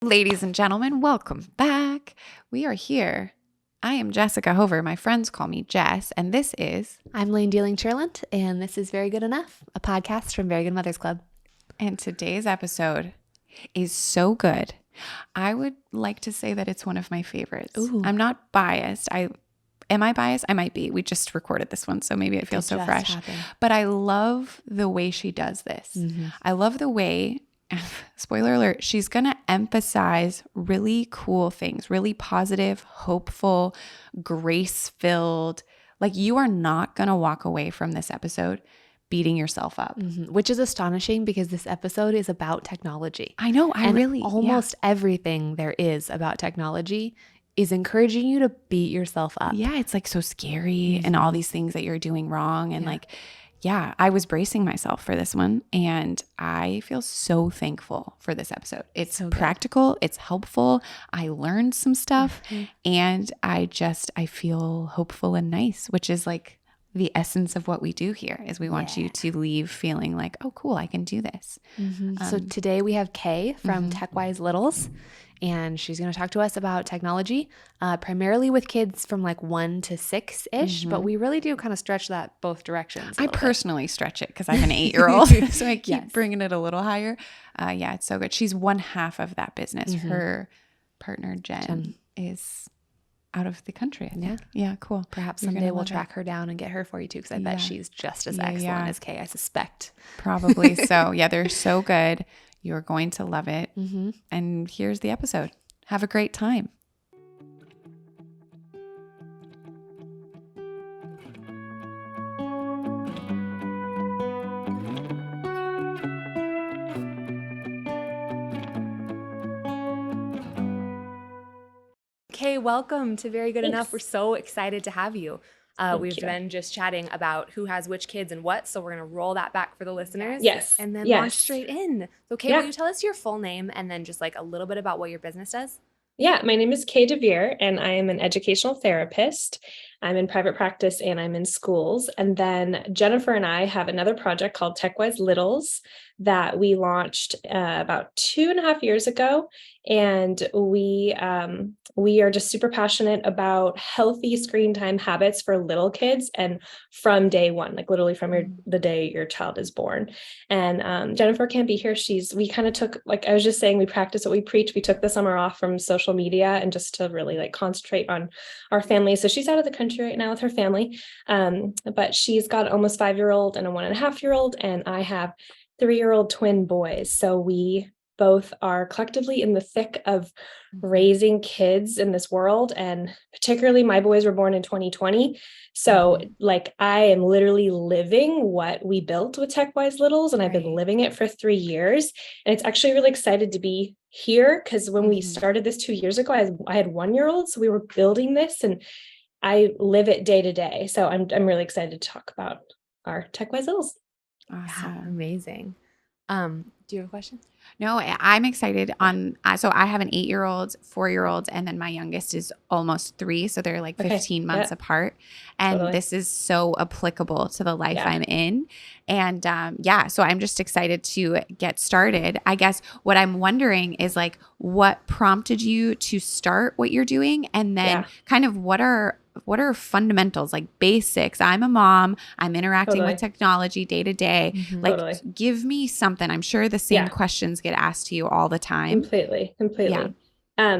Ladies and gentlemen, welcome back. We are here. I am Jessica Hover. My friends call me Jess, and this is... I'm Lane Dealing-Cherlant, and this is Very Good Enough, a podcast from Very Good Mothers Club. And today's episode is so good. I would like to say that it's one of my favorites. Ooh. I'm not biased. Am I biased? I might be. We just recorded this one, so maybe it feels so fresh. But I love the way she does this. Mm-hmm. I love the way... Spoiler alert, she's going to emphasize really cool things, really positive, hopeful, grace-filled. Like, you are not going to walk away from this episode beating yourself up. Mm-hmm. Which is astonishing because this episode is about technology. I know. Almost everything there is about technology is encouraging you to beat yourself up. Yeah, it's like so scary and all these things that you're doing wrong and I was bracing myself for this one, and I feel so thankful for this episode. It's so practical. It's helpful. I learned some stuff, and I feel hopeful and nice, which is like the essence of what we do here is we want you to leave feeling like, oh, cool, I can do this. Mm-hmm. So today we have Kay from Techwise Littles, and she's going to talk to us about technology, primarily with kids from like 1 to 6-ish, but we really do kind of stretch that both directions. I personally stretch it because I have an 8-year-old, so I keep bringing it a little higher. It's so good. She's one half of that business. Her partner, Jen, is out of the country, I think. Yeah, cool. Perhaps someday we'll track her down and get her for you too, because I bet she's just as excellent as Kay, I suspect. Probably so. Yeah, they're so good. You're going to love it. And here's the episode. Have a great time. Kay, welcome to Very Good Enough. We're so excited to have you. We've been just chatting about who has which kids and what, so we're going to roll that back for the listeners. Yes. And then launch straight in. So, Kay, will you tell us your full name and then just like a little bit about what your business does? Yeah, my name is Kay de Veer, and I am an educational therapist. I'm in private practice and I'm in schools. And then Jennifer and I have another project called Techwise Littles that we launched about 2.5 years ago. And we are just super passionate about healthy screen time habits for little kids, and from day one, like literally from the day your child is born. And Jennifer can't be here. We kind of took, like I was just saying, we practice what we preach. We took the summer off from social media and just to really like concentrate on our family. So she's out of the country right now with her family, but she's got an almost 5-year-old and a 1.5-year-old, and I have 3-year-old twin boys. So we both are collectively in the thick of raising kids in this world. And particularly my boys were born in 2020. So like I am literally living what we built with Techwise Littles, and I've been living it for 3 years. And it's actually really excited to be here because when we started this 2 years ago, I had 1-year-old. So we were building this and I live it day to day. So I'm really excited to talk about our Techwise Littles. Awesome. Yeah, amazing. Do you have a question? No, I'm excited so I have an 8-year-old, 4-year-old, and then my youngest is almost 3. So they're like 15 months apart. And this is so applicable to the life I'm in. And so I'm just excited to get started. I guess what I'm wondering is like, what prompted you to start what you're doing? And then kind of what are fundamentals, like basics? I'm a mom. I'm interacting with technology day to day. Like, give me something. I'm sure the same questions get asked to you all the time. Completely.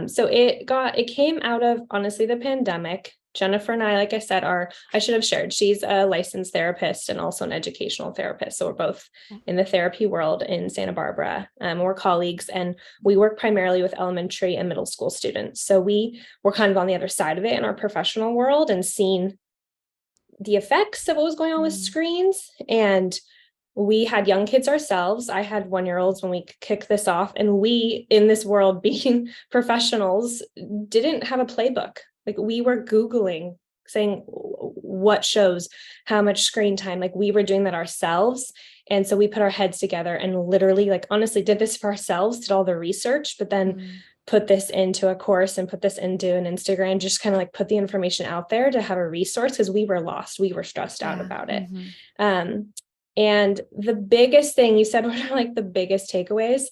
So it came out of, honestly, the pandemic. Jennifer and I, like I said, I should have shared, she's a licensed therapist and also an educational therapist. So we're both in the therapy world in Santa Barbara. We're colleagues, and we work primarily with elementary and middle school students. So we were kind of on the other side of it in our professional world and seeing the effects of what was going on with screens. And we had young kids ourselves. I had 1-year-olds when we kicked this off, and we, in this world being professionals, didn't have a playbook. Like we were Googling, saying what shows how much screen time, like we were doing that ourselves. And so we put our heads together and literally, like, honestly did this for ourselves, did all the research, but then put this into a course and put this into an Instagram, just kind of like put the information out there to have a resource, because we were lost. We were stressed out about it. And the biggest thing you said, what are like the biggest takeaways?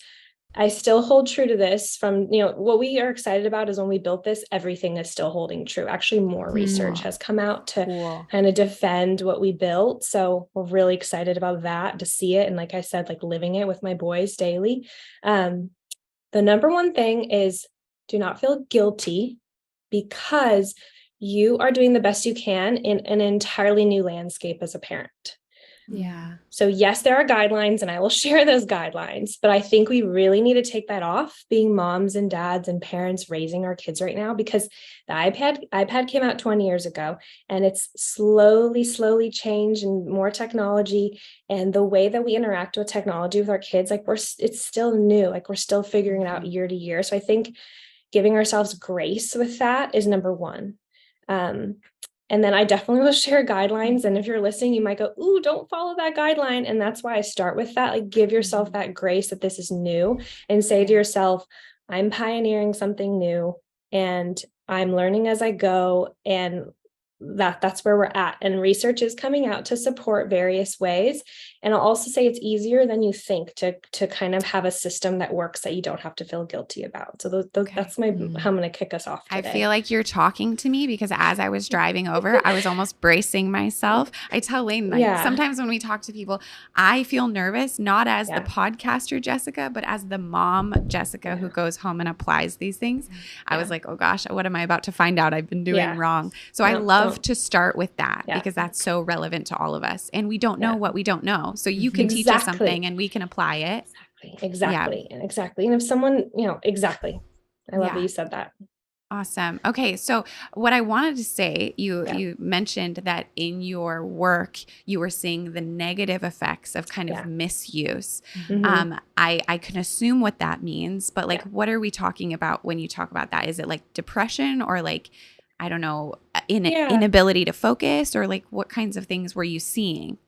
I still hold true to this from, what we are excited about is when we built this, everything is still holding true. Actually, more research has come out to kind of defend what we built. So we're really excited about that, to see it. And like I said, like living it with my boys daily. The number one thing is do not feel guilty, because you are doing the best you can in an entirely new landscape as a parent. Yeah. So yes, there are guidelines, and I will share those guidelines, but I think we really need to take that off, being moms and dads and parents raising our kids right now, because the iPad came out 20 years ago, and it's slowly changed, and more technology, and the way that we interact with technology with our kids, like it's still new, like we're still figuring it out year to year. So I think giving ourselves grace with that is number one. And then I definitely will share guidelines. And if you're listening, you might go, ooh, don't follow that guideline. And that's why I start with that. Like, give yourself that grace that this is new, and say to yourself, I'm pioneering something new, and I'm learning as I go. And that's where we're at. And research is coming out to support various ways. And I'll also say it's easier than you think to kind of have a system that works that you don't have to feel guilty about. So that's how I'm going to kick us off today. I feel like you're talking to me, because as I was driving over, I was almost bracing myself. I tell Layne, sometimes when we talk to people, I feel nervous, not as the podcaster Jessica, but as the mom Jessica who goes home and applies these things. I was like, oh gosh, what am I about to find out I've been doing wrong? So I love to start with that, because that's so relevant to all of us, and we don't know what we don't know. So you can teach us something and we can apply it. Exactly. And if someone, exactly. I love that you said that. Awesome. Okay. So what I wanted to say, you mentioned that in your work, you were seeing the negative effects of kind of misuse. I can assume what that means, but like, what are we talking about when you talk about that? Is it like depression, or like, I don't know, inability to focus, or like what kinds of things were you seeing?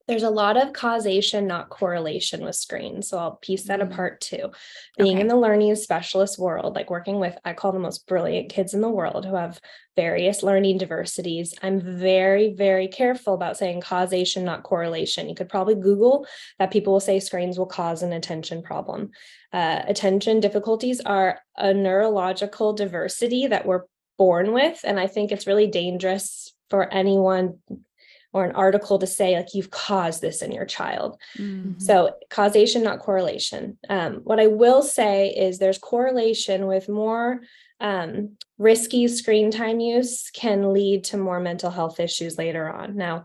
There's a lot of causation, not correlation with screens. So I'll piece that apart too. Being in the learning specialist world, like working with, I call the most brilliant kids in the world who have various learning diversities, I'm very, very careful about saying causation, not correlation. You could probably Google that. People will say screens will cause an attention problem. Attention difficulties are a neurological diversity that we're born with. And I think it's really dangerous for anyone or an article to say like you've caused this in your child. So causation, not correlation. What I will say is there's correlation with more risky screen time use can lead to more mental health issues later on. Now,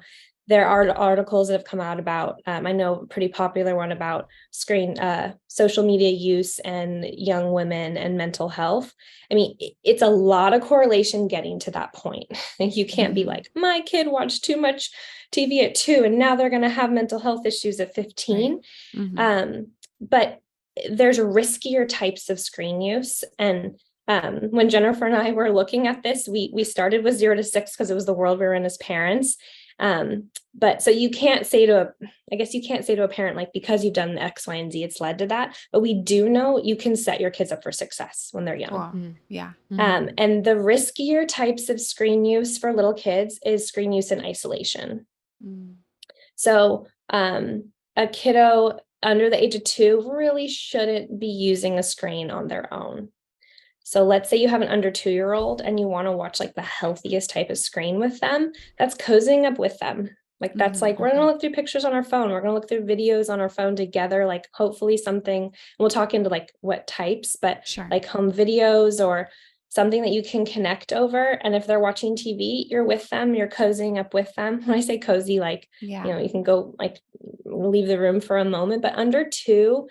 there are articles that have come out about, I know a pretty popular one about social media use and young women and mental health. I mean, it's a lot of correlation getting to that point. You can't be like, my kid watched too much TV at 2 and now they're going to have mental health issues at 15. But there's riskier types of screen use. And when Jennifer and I were looking at this, we started with 0 to 6 because it was the world we were in as parents. But so you can't say to a parent, like, because you've done X, Y, and Z, it's led to that. But we do know you can set your kids up for success when they're young. Cool. Yeah. And the riskier types of screen use for little kids is screen use in isolation. So, a kiddo under the age of 2 really shouldn't be using a screen on their own. So let's say you have an under 2-year-old and you want to watch like the healthiest type of screen with them. That's cozying up with them. Like that's like, we're going to look through pictures on our phone. We're going to look through videos on our phone together, like hopefully something, and we'll talk into like what types, but like home videos or something that you can connect over. And if they're watching TV, you're with them, you're cozying up with them. When I say cozy, like, you can go like leave the room for a moment, but under 2,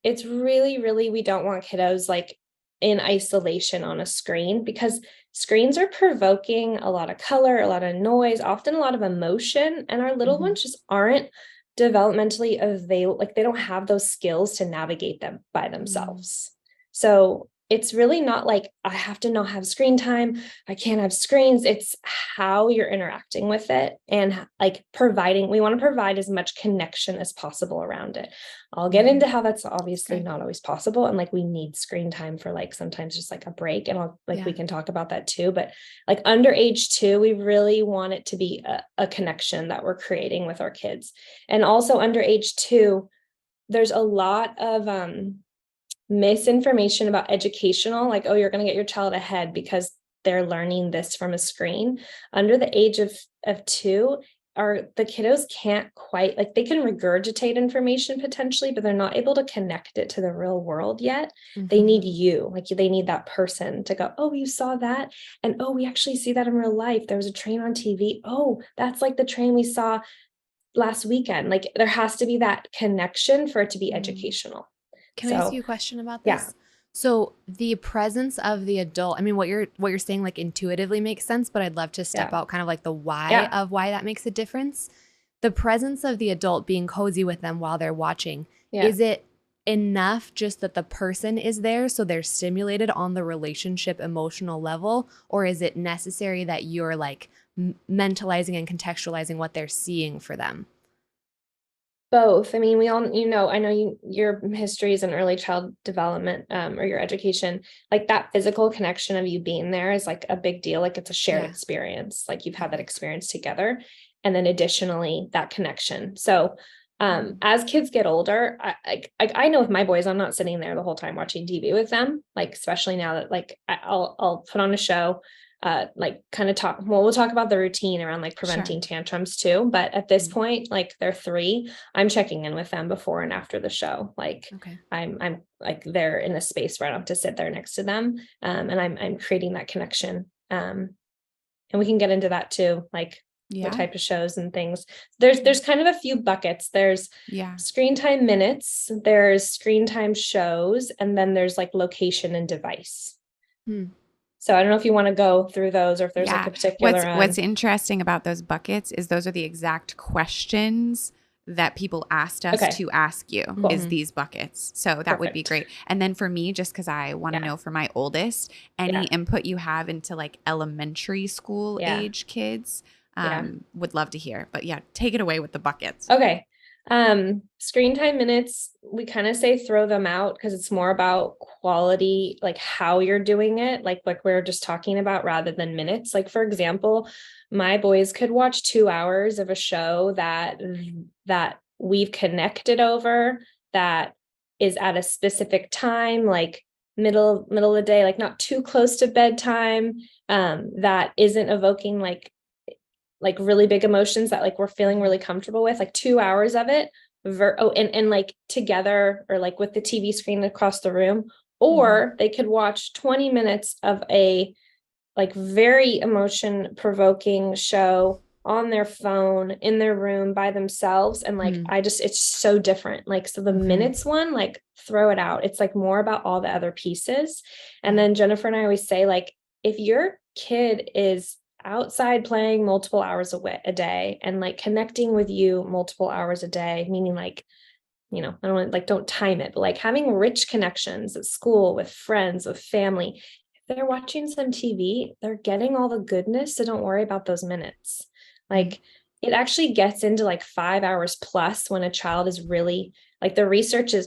it's really, really, we don't want kiddos like in isolation on a screen, because screens are provoking a lot of color, a lot of noise, often a lot of emotion. And our little ones just aren't developmentally available. Like they don't have those skills to navigate them by themselves. So it's really not like I have to not have screen time, I can't have screens. It's how you're interacting with it and like we want to provide as much connection as possible around it. I'll get into how that's obviously not always possible. And like we need screen time for like sometimes just like a break. And we can talk about that too. But like under age 2, we really want it to be a connection that we're creating with our kids. And also under age 2, there's a lot of misinformation about educational, like, oh, you're going to get your child ahead because they're learning this from a screen. Under the age of 2, the kiddos can't quite, like, they can regurgitate information potentially, but they're not able to connect it to the real world yet. They need you, like, they need that person to go, oh, you saw that, and oh, we actually see that in real life. There was a train on TV. Oh, that's like the train we saw last weekend. Like, there has to be that connection for it to be educational. Can I ask you a question about this? Yeah. So the presence of the adult, I mean, what you're saying, like, intuitively makes sense, but I'd love to step out kind of like the why of why that makes a difference. The presence of the adult being cozy with them while they're watching, is it enough just that the person is there so they're stimulated on the relationship emotional level, or is it necessary that you're like mentalizing and contextualizing what they're seeing for them? Both. I mean, we all, I know your history is in early child development, or your education, like that physical connection of you being there is like a big deal. Like, it's a shared experience. Like, you've had that experience together. And then additionally, that connection. So, as kids get older, I know with my boys, I'm not sitting there the whole time watching TV with them. Like, especially now that, like, I'll put on a show, like, kind of we'll talk about the routine around, like, preventing tantrums too. But at this point, like, they're 3, I'm checking in with them before and after the show. Like, I'm like, they're in a space where I don't have to sit there next to them. And I'm creating that connection. And we can get into that too. Like, what type of shows and things. There's kind of a few buckets. There's screen time minutes, there's screen time shows, and then there's like location and device. So I don't know if you want to go through those, or if there's like a particular What's interesting about those buckets is those are the exact questions that people asked us to ask you, is these buckets. So that would be great. And then for me, just because I want to know for my oldest, any input you have into like elementary school age kids, would love to hear. But take it away with the buckets. Okay. Screen time minutes, we kind of say throw them out because it's more about quality, like how you're doing it, like we we're just talking about, rather than minutes. Like, for example, my boys could watch 2 hours of a show that we've connected over, that is at a specific time, like middle of the day, like not too close to bedtime, that isn't evoking like really big emotions that like we're feeling really comfortable with, like 2 hours of it, and like together, or like with the TV screen across the room, or they could watch 20 minutes of a like very emotion provoking show on their phone in their room by themselves. And like, it's so different. Like, so the minutes one, like, throw it out. It's like more about all the other pieces. And then Jennifer and I always say, like, if your kid is outside playing multiple hours a day and like connecting with you multiple hours a day, meaning like, I don't want, like, don't time it, but like having rich connections at school, with friends, with family. If they're watching some TV, they're getting all the goodness. So don't worry about those minutes. Like, it actually gets into like 5 hours plus when a child is really, like, the research is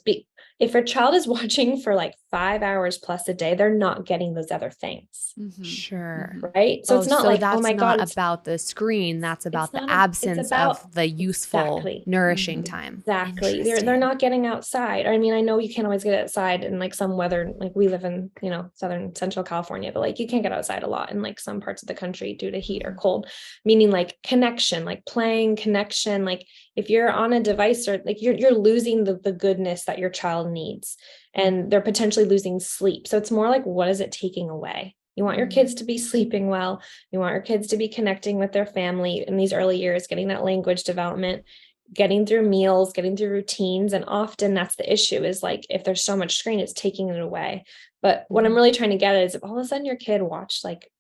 if a child is watching for like 5 hours plus a day, they're not getting those other things. Sure. Right. So it's not like, oh my God, it's about the screen. That's about the absence of the useful, nourishing time. Exactly. They're not getting outside. I mean, I know you can't always get outside in like some weather, like we live in, Southern Central California, but like you can't get outside a lot in like some parts of the country due to heat or cold, meaning like connection, like playing connection. Like, if you're on a device, or like you're losing the goodness that your child needs, and they're potentially losing sleep. So it's more like, what is it taking away? You want your kids to be sleeping well. You want your kids to be connecting with their family in these early years, getting that language development, getting through meals, getting through routines. And often that's the issue, is like, if there's so much screen, it's taking it away. But what I'm really trying to get at is, if all of a sudden your kid watched like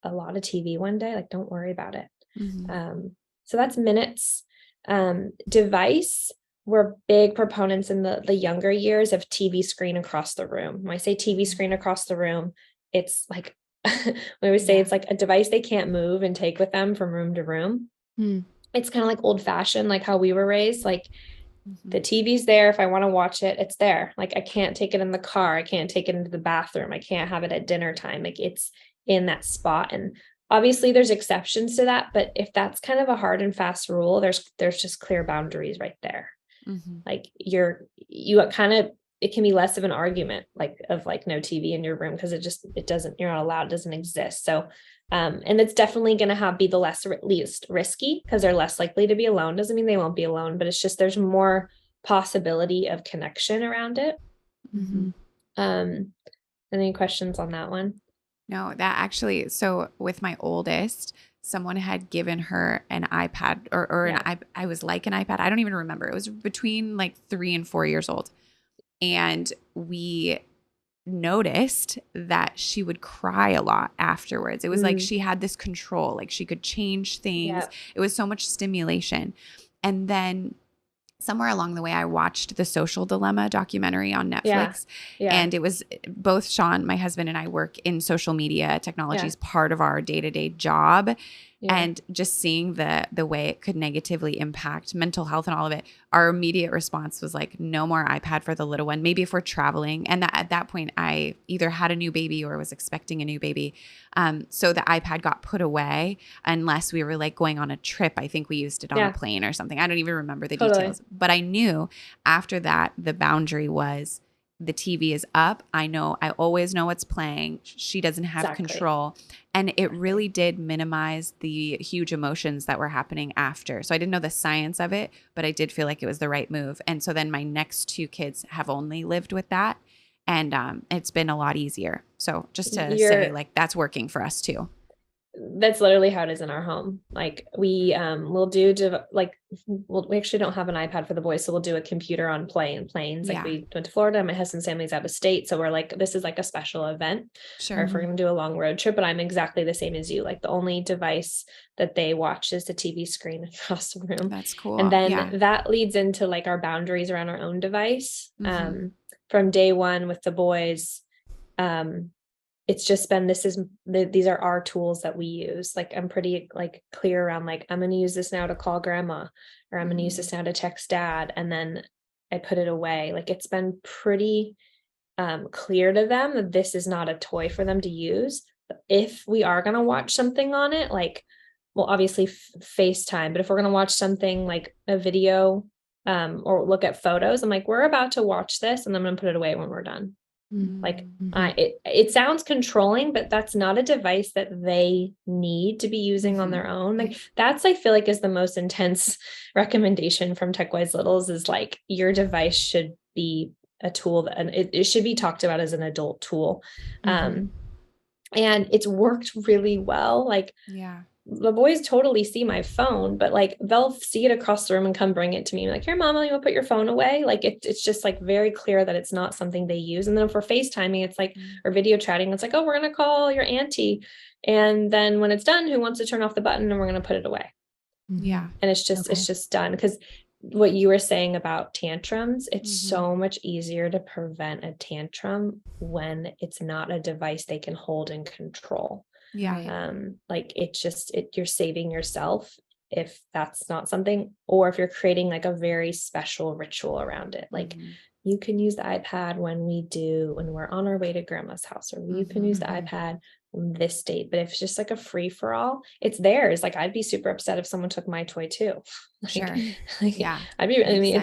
a lot of TV one day, like, don't worry about it. So that's minutes. Device, we're big proponents in the younger years of TV screen across the room. When I say TV screen across the room, it's like, we always say it's like a device they can't move and take with them from room to room. It's kind of like old fashioned, like how we were raised. Like, the TV's there. If I want to watch it, it's there. Like, I can't take it in the car. I can't take it into the bathroom. I can't have it at dinner time. Like, it's in that spot. And obviously there's exceptions to that, but if that's kind of a hard and fast rule, there's just clear boundaries right there. Like, you kind of it can be less of an argument, like of like no TV in your room, because you're not allowed, it doesn't exist. So, and it's definitely going to be the least risky, because they're less likely to be alone. Doesn't mean they won't be alone, but it's just, there's more possibility of connection around it. Any questions on that one? No, that actually, so with my oldest, someone had given her an iPad or I was like an iPad. I don't even remember. It was between like 3 and 4 years old. And we noticed that she would cry a lot afterwards. It was like she had this control, like she could change things. It was so much stimulation. And then somewhere along the way, I watched the Social Dilemma documentary on Netflix. And it was both Sean, my husband, and I work in social media. Technology is part of our day-to-day job. And just seeing the way it could negatively impact mental health and all of it, our immediate response was like, no more iPad for the little one. Maybe if we're traveling. And at that point, I either had a new baby or was expecting a new baby. So the iPad got put away unless we were like going on a trip. I think we used it on a plane or something. I don't even remember the details. But I knew after that, the boundary was, the TV is up. I always know what's playing. She doesn't have control. And it really did minimize the huge emotions that were happening after. So I didn't know the science of it, but I did feel like it was the right move. And so then my next 2 kids have only lived with that. And it's been a lot easier. So just to say, like, that's working for us too. That's literally how it is in our home. Like we we actually don't have an iPad for the boys, so we'll do a computer on planes. Like we went to Florida, my husband's family's out of state, so we're like, this is like a special event. Or if we're gonna do a long road trip. But I'm exactly the same as you. Like the only device that they watch is the TV screen across the room. That's cool. And then that leads into like our boundaries around our own device. From day one with the boys, it's just been, these are our tools that we use. Like I'm pretty like clear around like, I'm going to use this now to call grandma, or I'm going to use this now to text dad. And then I put it away. Like it's been pretty clear to them that this is not a toy for them to use. If we are going to watch something on it, like, well, obviously FaceTime, but if we're going to watch something like a video or look at photos, I'm like, we're about to watch this and I'm going to put it away when we're done. Like it sounds controlling, but that's not a device that they need to be using on their own. Like that's, I feel like, is the most intense recommendation from Techwise Littles, is like your device should be a tool and it should be talked about as an adult tool. And it's worked really well. Like the boys totally see my phone, but like they'll see it across the room and come bring it to me. Like, here, mama, you want to put your phone away? Like it's just like very clear that it's not something they use. And then for FaceTiming, it's like, or video chatting, it's like, oh, we're going to call your auntie. And then when it's done, who wants to turn off the button, and we're going to put it away. Yeah. And it's just done. Because what you were saying about tantrums, it's so much easier to prevent a tantrum when it's not a device they can hold and control. Like you're saving yourself if that's not something, or if you're creating like a very special ritual around it. Like you can use the iPad when we're on our way to grandma's house, or you can use the iPad on this date. But if it's just like a free for all, it's theirs. Like I'd be super upset if someone took my toy too. It's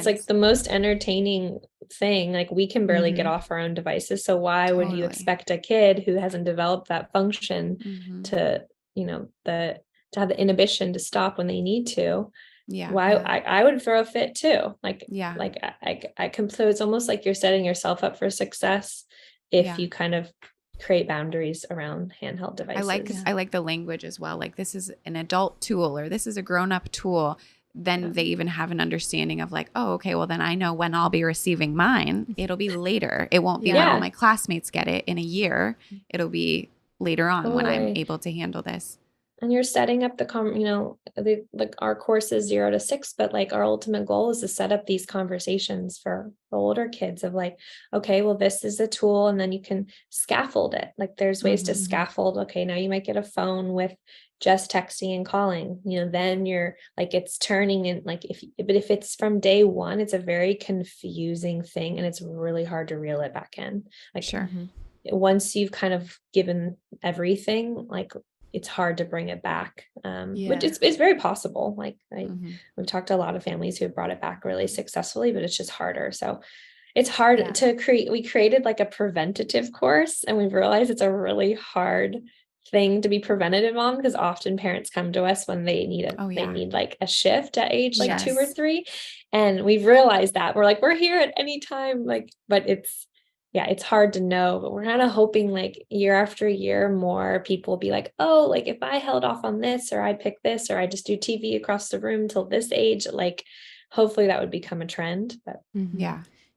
like the most entertaining thing. Like we can barely get off our own devices. So why would you expect a kid who hasn't developed that function to, to have the inhibition to stop when they need to? I would throw a fit too. So it's almost like you're setting yourself up for success if you kind of create boundaries around handheld devices. I like the language as well. Like this is an adult tool, or this is a grown-up tool. Then they even have an understanding of like, oh, okay, well then I know when I'll be receiving mine. It'll be later. It won't be when all my classmates get it in a year. It'll be later on when I'm able to handle this. And you're setting up like our course is 0 to 6, but like our ultimate goal is to set up these conversations for the older kids of like, okay, well, this is a tool, and then you can scaffold it. Like there's ways to scaffold. Okay, now you might get a phone with just texting and calling, then you're like, it's turning in like, if it's from day one, it's a very confusing thing. And it's really hard to reel it back in. Like once you've kind of given everything, like it's hard to bring it back. Which it's very possible. Like we've talked to a lot of families who have brought it back really successfully, but it's just harder. So it's hard to create. We created like a preventative course, and we've realized it's a really hard thing to be preventative on, because often parents come to us when they need they need like a shift at age like 2 or 3. And we've realized that we're here at any time, like, but it's hard to know, but we're kind of hoping like year after year, more people will be like, oh, like if I held off on this, or I pick this, or I just do TV across the room till this age, like hopefully that would become a trend. But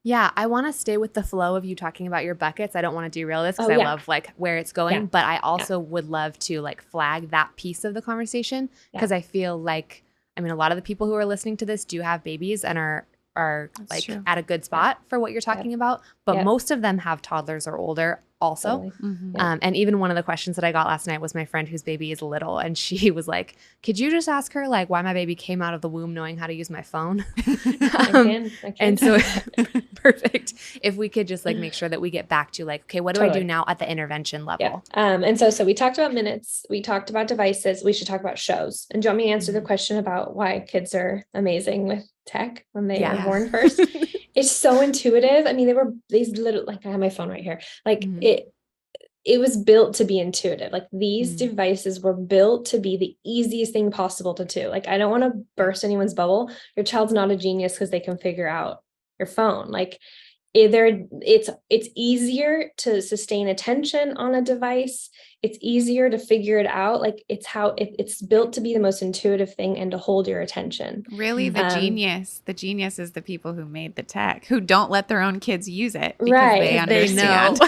Yeah, I want to stay with the flow of you talking about your buckets. I don't want to derail this because I love like where it's going, but I also would love to like flag that piece of the conversation, because I feel like, I mean, a lot of the people who are listening to this do have babies and are like at a good spot for what you're talking about, but most of them have toddlers or older also. And even one of the questions that I got last night was my friend whose baby is little, and she was like, could you just ask her like why my baby came out of the womb knowing how to use my phone? I can. And so perfect. If we could just like make sure that we get back to like, okay, what do I do now at the intervention level? And so we talked about minutes, we talked about devices, we should talk about shows. And do you want me to answer the question about why kids are amazing with tech when they were born first? It's so intuitive. I mean, these little, like I have my phone right here. Like it was built to be intuitive. Like these devices were built to be the easiest thing possible to do. Like, I don't want to burst anyone's bubble. Your child's not a genius because they can figure out your phone. Like it's easier to sustain attention on a device. It's easier to figure it out. Like it's built to be the most intuitive thing and to hold your attention. Really, the genius is the people who made the tech, who don't let their own kids use it because they understand.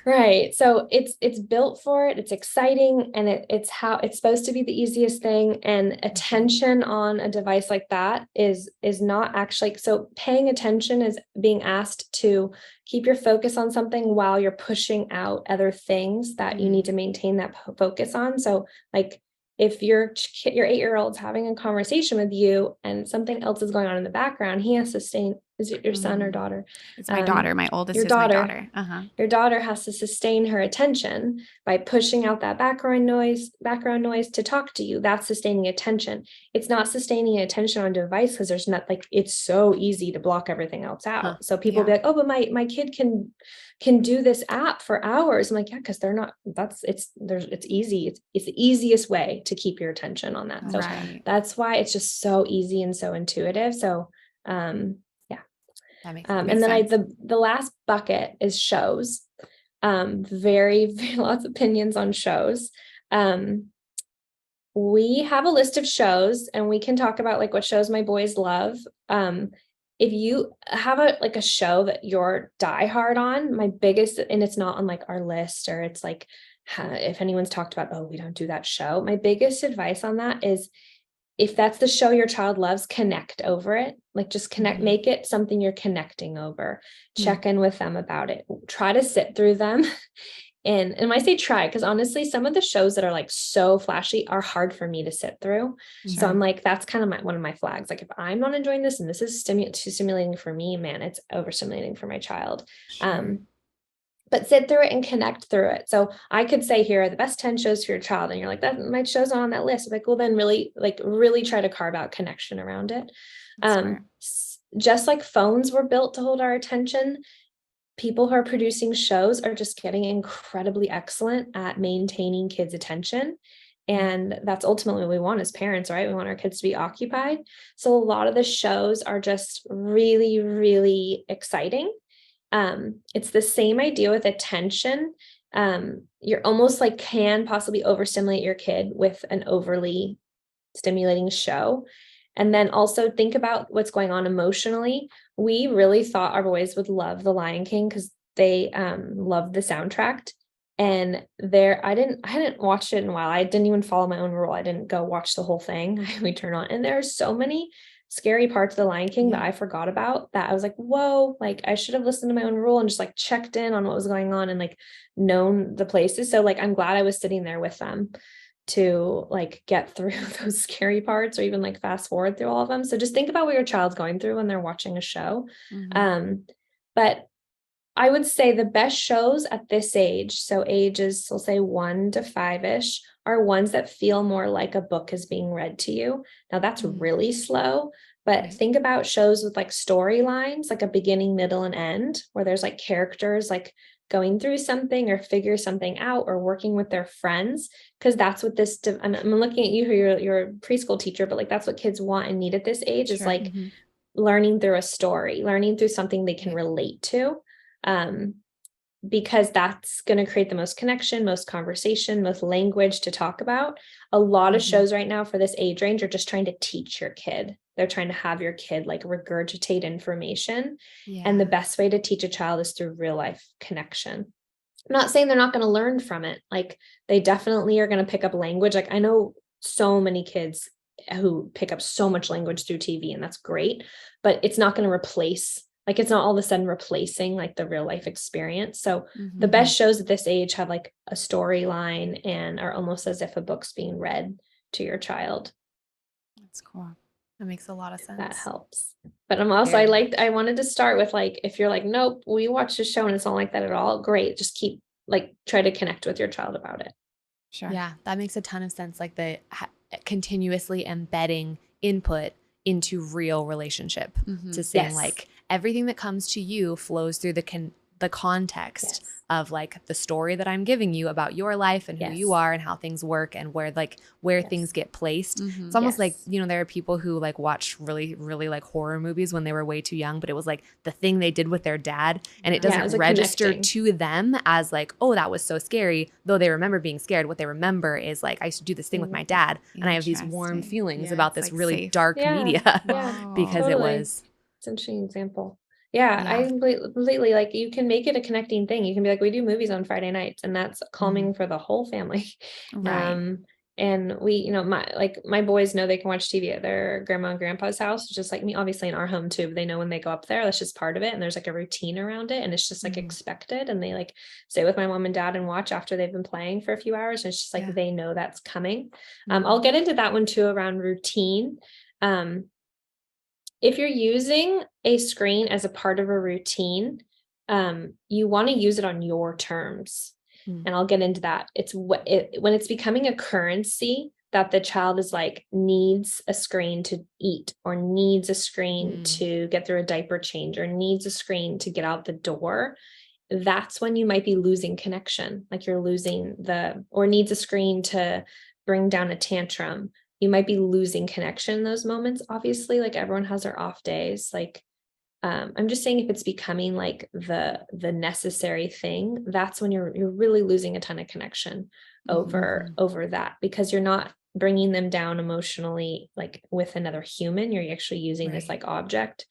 Right. So it's built for it. It's exciting. And it's supposed to be the easiest thing. And attention on a device like that is not actually, so paying attention is being asked to keep your focus on something while you're pushing out other things that you need to maintain that focus on. So like if your 8-year-old's having a conversation with you and something else is going on in the background, he has to stay. Is it your son or daughter? It's my daughter. My oldest is my daughter. Your daughter has to sustain her attention by pushing out that background noise to talk to you. That's sustaining attention. It's not sustaining attention on device, because there's not, like, it's so easy to block everything else out. So people be like, oh, but my kid can do this app for hours. I'm like, yeah, because they're not, it's easy. It's the easiest way to keep your attention on that. So that's why it's just so easy and so intuitive. So, that makes and then sense. the last bucket is shows. Very, very lots of opinions on shows. We have a list of shows, and we can talk about like what shows my boys love. If you have a show that you're diehard on, my biggest, and it's not on like our list, or it's like, if anyone's talked about, oh, we don't do that show. My biggest advice on that is, if that's the show your child loves, connect over it. Like just make it something you're connecting over. Check in with them about it. Try to sit through them. And when I say try, because honestly, some of the shows that are like so flashy are hard for me to sit through. So I'm like, that's kind of one of my flags. Like if I'm not enjoying this and this is too stimulating for me, man, it's overstimulating for my child. But sit through it and connect through it. So I could say, here are the best 10 shows for your child. And you're like, that my show's not on that list. I'm like, well, then really try to carve out connection around it. Just like phones were built to hold our attention, people who are producing shows are just getting incredibly excellent at maintaining kids' attention. And that's ultimately what we want as parents, right? We want our kids to be occupied. So a lot of the shows are just really, really exciting. It's the same idea with attention. You're almost like can possibly overstimulate your kid with an overly stimulating show. And then also think about what's going on emotionally. We really thought our boys would love The Lion King because they loved the soundtrack. And I hadn't watched it in a while. I didn't even follow my own rule. I didn't go watch the whole thing. We turn on, and there are so many scary parts of The Lion King that I forgot about, that I was like, whoa, like I should have listened to my own rule and just like checked in on what was going on and like known the places. So like, I'm glad I was sitting there with them to like get through those scary parts, or even like fast forward through all of them. So just think about what your child's going through when they're watching a show. But I would say the best shows at this age, so ages, we'll say 1 to 5-ish, are ones that feel more like a book is being read to you. Now that's really slow, But think about shows with like storylines, like a beginning, middle, and end, where there's like characters like going through something or figure something out or working with their friends. Because that's what this, I'm looking at you who you're a preschool teacher, but like that's what kids want and need at this age is like learning through a story, learning through something they can relate to. Because that's going to create the most connection, most conversation, most language to talk about. A lot of shows right now for this age range are just trying to teach your kid. They're trying to have your kid like regurgitate information. And the best way to teach a child is through real life connection. I'm not saying they're not going to learn from it. Like they definitely are going to pick up language. Like I know so many kids who pick up so much language through TV, and that's great, but it's not going to replace, like it's not all of a sudden replacing like the real life experience. So the best shows at this age have like a storyline and are almost as if a book's being read to your child. That's cool. That makes a lot of sense. That helps. But I'm also, I wanted to start with like, if you're like, nope, we watched this show and it's not like that at all. Great. Just keep like, try to connect with your child about it. Sure. Yeah. That makes a ton of sense. Like the continuously embedding input into real relationship to saying like everything that comes to you flows through the context of like the story that I'm giving you about your life and who you are and how things work and where things get placed. It's almost like, you know, there are people who like watch really, really like horror movies when they were way too young, but it was like the thing they did with their dad and it doesn't register to them as like, oh, that was so scary. Though they remember being scared. What they remember is like, I used to do this thing with my dad and I have these warm feelings about this like really dark media because it was. It's an interesting example. Yeah, I completely like you can make it a connecting thing. You can be like, we do movies on Friday nights, and that's calming for the whole family. Right. And we, you know, my boys know they can watch TV at their grandma and grandpa's house, just like me, obviously in our home too. But they know when they go up there, that's just part of it. And there's like a routine around it, and it's just like expected. And they like stay with my mom and dad and watch after they've been playing for a few hours. And it's just like they know that's coming. I'll get into that one too around routine. If you're using a screen as a part of a routine, you want to use it on your terms. And I'll get into that. It's when it's becoming a currency that the child is like needs a screen to eat or needs a screen to get through a diaper change or needs a screen to get out the door. That's when you might be losing connection. Like you're losing or needs a screen to bring down a tantrum. You might be losing connection in those moments. Obviously, like everyone has their off days. Like, I'm just saying if it's becoming like the necessary thing, that's when you're really losing a ton of connection over that, because you're not bringing them down emotionally, like with another human. You're actually using this like object.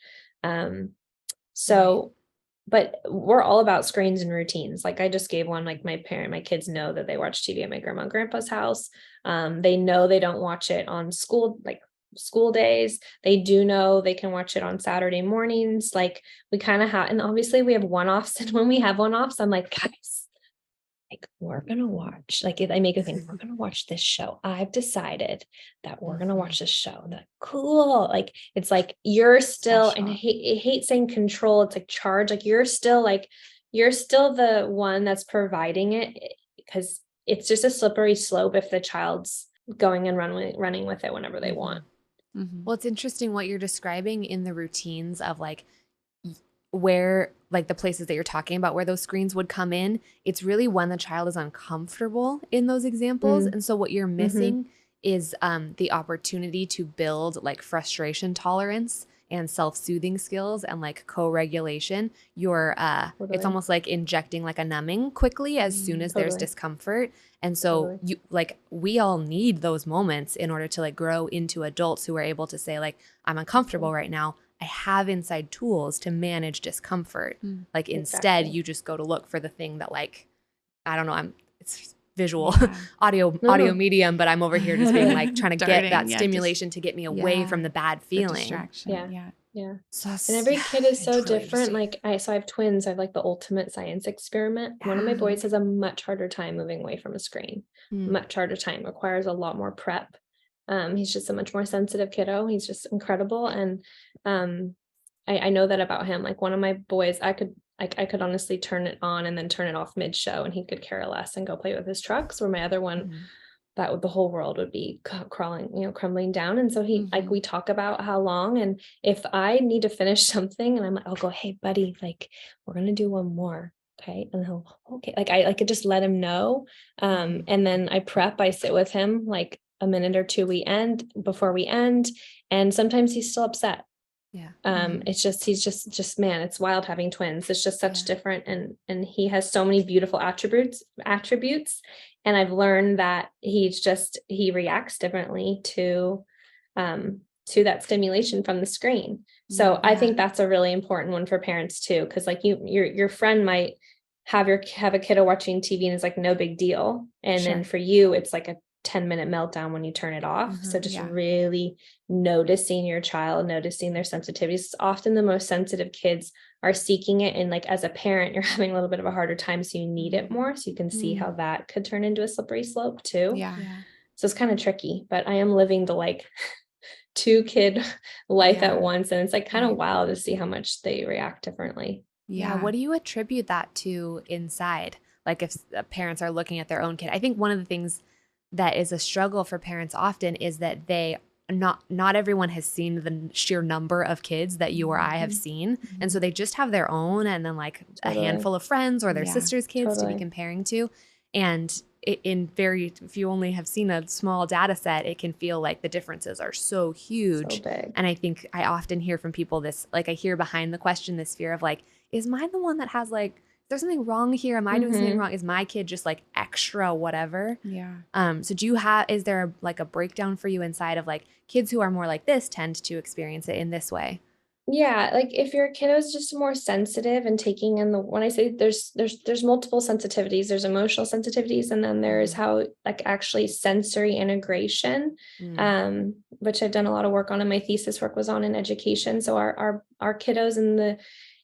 But we're all about screens and routines. Like I just gave one, like my kids know that they watch TV at my grandma and grandpa's house. They know they don't watch it on school days. They do know they can watch it on Saturday mornings. Like we kind of have, and obviously we have one-offs. And when we have one-offs, I'm like, guys, like we're going to watch, like I make a thing, we're going to watch this show. I've decided that we're going to watch this show. That cool. Like, it's like, you're still, and I hate saying control. It's like charge. Like you're still the one that's providing it, because it's just a slippery slope if the child's going and running with it whenever they want. Well, it's interesting what you're describing in the routines of like where like the places that you're talking about where those screens would come in. It's really when the child is uncomfortable in those examples. And so what you're missing is the opportunity to build like frustration tolerance and self-soothing skills and like co-regulation. You're it's almost like injecting like a numbing quickly as soon as there's discomfort. And so you like we all need those moments in order to like grow into adults who are able to say like, I'm uncomfortable right now. I have inside tools to manage discomfort. Like instead you just go to look for the thing that like, I don't know, it's visual audio medium, but I'm over here just being like trying to get that stimulation to get me away from the bad feeling. Yeah. So, and every kid is so different. Like I have twins. I have like the ultimate science experiment. One of my boys has a much harder time moving away from a screen. Much harder time, requires a lot more prep. He's just a much more sensitive kiddo. He's just incredible. And I know that about him. Like one of my boys, I could honestly turn it on and then turn it off mid-show and he could care less and go play with his trucks. Where my other one that the whole world would be crumbling down. And so like, we talk about how long, and if I need to finish something and I'll go, hey buddy, like, we're going to do one more. Okay. And he'll, okay. Like I could just let him know. And then I sit with him like a minute or two before we end. And sometimes he's still upset. Yeah. It's just, he's just, man, it's wild having twins. It's just such different. And he has so many beautiful attributes. And I've learned that he reacts differently to that stimulation from the screen. So I think that's a really important one for parents too. Cause like your friend might have a kiddo watching TV and it's like no big deal. And then for you, it's like a 10-minute meltdown when you turn it off. So just really noticing your child, noticing their sensitivities. Often the most sensitive kids are seeking it. And like, as a parent, you're having a little bit of a harder time. So you need it more. So you can see how that could turn into a slippery slope too. Yeah. So it's kind of tricky, but I am living the like 2-kid life at once. And it's like kind of wild to see how much they react differently. Yeah. What do you attribute that to inside? Like if parents are looking at their own kid, I think one of the things that is a struggle for parents often is that not everyone has seen the sheer number of kids that you or I have seen. And so they just have their own and then like a handful of friends or their sister's kids to be comparing to. And if you only have seen a small data set, it can feel like the differences are so huge. So big. And I think I often hear from people this, like I hear behind the question, this fear of like, is mine the one that has like, there's something wrong here? Am I doing something wrong? Is my kid just like extra whatever? Yeah. So is there like a breakdown for you inside of like kids who are more like this tend to experience it in this way? Yeah, like if your kiddo is just more sensitive and taking in when I say there's multiple sensitivities, there's emotional sensitivities, and then there's how like actually sensory integration, which I've done a lot of work on, and my thesis work was on in education. So our kiddos in the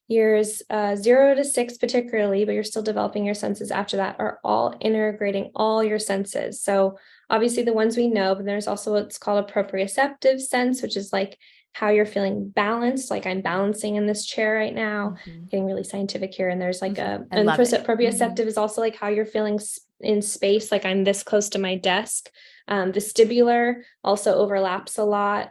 years 0 to 6 particularly, but you're still developing your senses after that, are all integrating all your senses. So obviously the ones we know, but there's also what's called a proprioceptive sense, which is like how you're feeling balanced. Like I'm balancing in this chair right now, getting really scientific here. And there's like proprioceptive is also like how you're feeling in space. Like I'm this close to my desk. Vestibular also overlaps a lot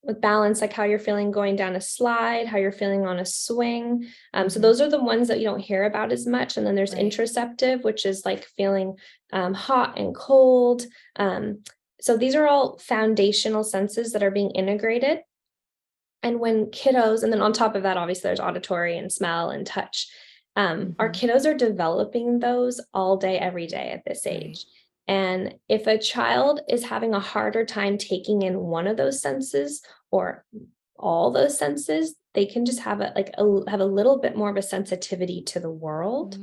with balance, like how you're feeling going down a slide, how you're feeling on a swing. So those are the ones that you don't hear about as much. And then there's interoceptive, which is like feeling hot and cold. So these are all foundational senses that are being integrated. And when kiddos, and then on top of that, obviously there's auditory and smell and touch. Our kiddos are developing those all day, every day at this age. And if a child is having a harder time taking in one of those senses or all those senses, they can just have have a little bit more of a sensitivity to the world.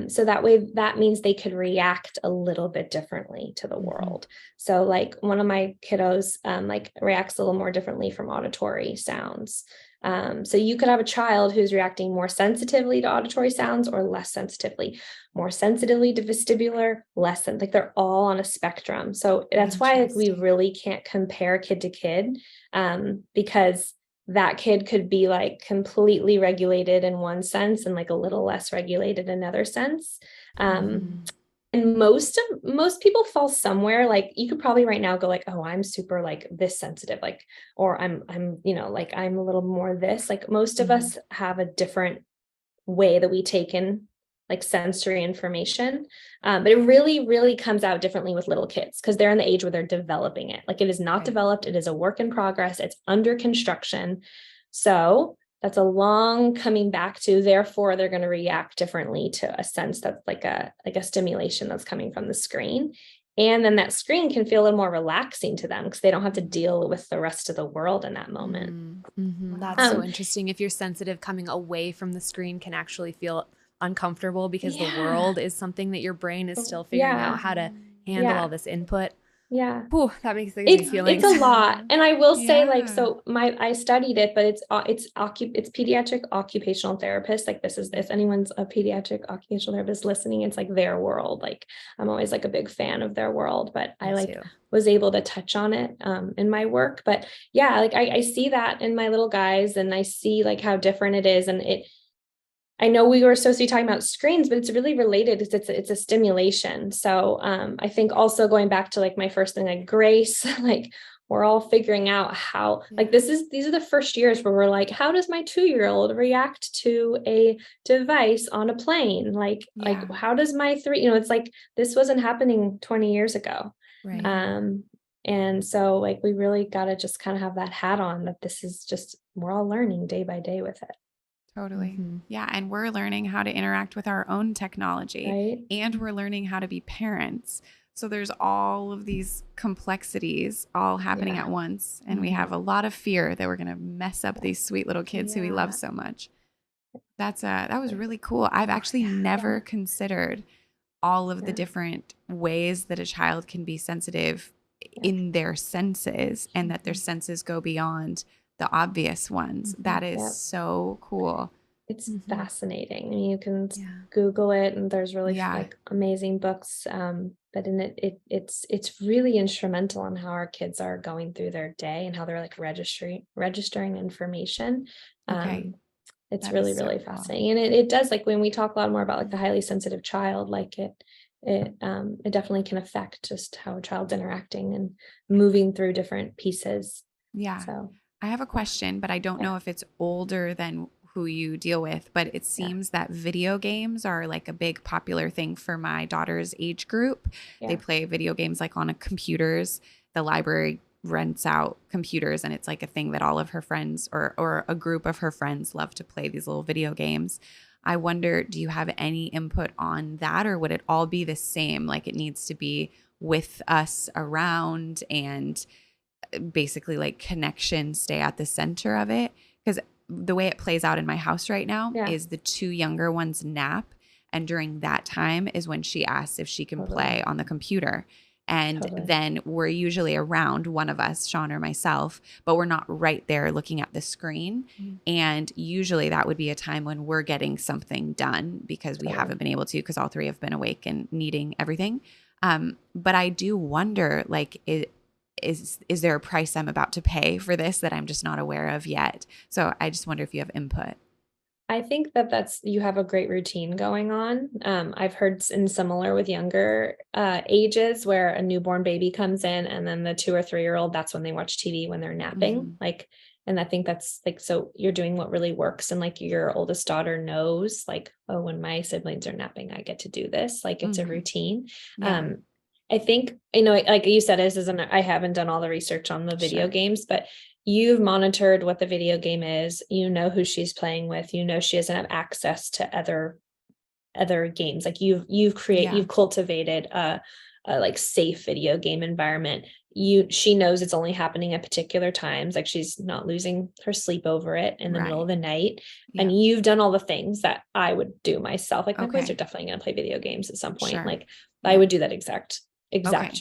So that way, that means they could react a little bit differently to the world. So like one of my kiddos like reacts a little more differently from auditory sounds. So you could have a child who's reacting more sensitively to auditory sounds or less sensitively, more sensitively to vestibular, like they're all on a spectrum. So that's why like, we really can't compare kid to kid because that kid could be like completely regulated in one sense and like a little less regulated in another sense. And most people fall somewhere. Like you could probably right now go like, oh, I'm super like this sensitive, like, or I'm, like I'm a little more this, like most of us have a different way that we take in like sensory information. But it really, really comes out differently with little kids because they're in the age where they're developing it. Like it is not developed. It is a work in progress. It's under construction. So that's a long coming back to, therefore they're going to react differently to a sense that's like a stimulation that's coming from the screen. And then that screen can feel a little more relaxing to them because they don't have to deal with the rest of the world in that moment. That's so interesting. If you're sensitive, coming away from the screen can actually feel uncomfortable because the world is something that your brain is still figuring out how to handle all this input. Yeah. Ooh, that makes things feelings. It's a lot. And I will say like, so I studied it, but it's pediatric occupational therapist. Like if anyone's a pediatric occupational therapist listening, it's like their world. Like I'm always like a big fan of their world, but I was able to touch on it in my work. But yeah, like I see that in my little guys and I see like how different it is. And I know we were supposed to be talking about screens, but it's really related. It's a stimulation. So I think also going back to like my first thing, like grace, like we're all figuring out how, like these are the first years where we're like, how does my 2-year-old react to a device on a plane? Like how does my 3, it's like, this wasn't happening 20 years ago. Right. And so like, we really got to just kind of have that hat on, that this is just, we're all learning day by day with it. Totally. Mm-hmm. Yeah. And we're learning how to interact with our own technology, right? And we're learning how to be parents. So there's all of these complexities all happening at once. And we have a lot of fear that we're going to mess up these sweet little kids who we love so much. That was really cool. I've actually never considered all of the different ways that a child can be sensitive in their senses, and that their senses go beyond the obvious ones. That is so cool. It's fascinating. I mean, you can Google it, and there's really like amazing books. But in it's really instrumental in how our kids are going through their day and how they're like registering information. It's really fascinating. And it does, like when we talk a lot more about like the highly sensitive child, like it definitely can affect just how a child's interacting and moving through different pieces. Yeah. So I have a question, but I don't know if it's older than who you deal with, but it seems that video games are like a big popular thing for my daughter's age group. They play video games like on computers. The library rents out computers, and it's like a thing that all of her friends or a group of her friends love to play these little video games. I wonder, do you have any input on that, or would it all be the same? Like it needs to be with us around, and basically like connection stay at the center of it? Because the way it plays out in my house right now is the 2 younger ones nap. And during that time is when she asks if she can play on the computer. And then we're usually around, one of us, Sean or myself, but we're not right there looking at the screen. And usually that would be a time when we're getting something done, because we haven't been able to, because all 3 have been awake and needing everything. But I do wonder, like, is there a price I'm about to pay for this that I'm just not aware of yet? So I just wonder if you have input. I think that you have a great routine going on. I've heard in similar with younger ages where a newborn baby comes in, and then the 2 or 3-year-old, that's when they watch TV when they're napping. Like, and I think that's like, so you're doing what really works. And like your oldest daughter knows, like, oh, when my siblings are napping, I get to do this. Like it's a routine. I think, like you said, I haven't done all the research on the video games, but you've monitored what the video game is, who she's playing with, she doesn't have access to other games. Like you've cultivated a like safe video game environment. She knows it's only happening at particular times. Like she's not losing her sleep over it in the middle of the night. And you've done all the things that I would do myself. Like my boys are definitely going to play video games at some point. Like I would do that exact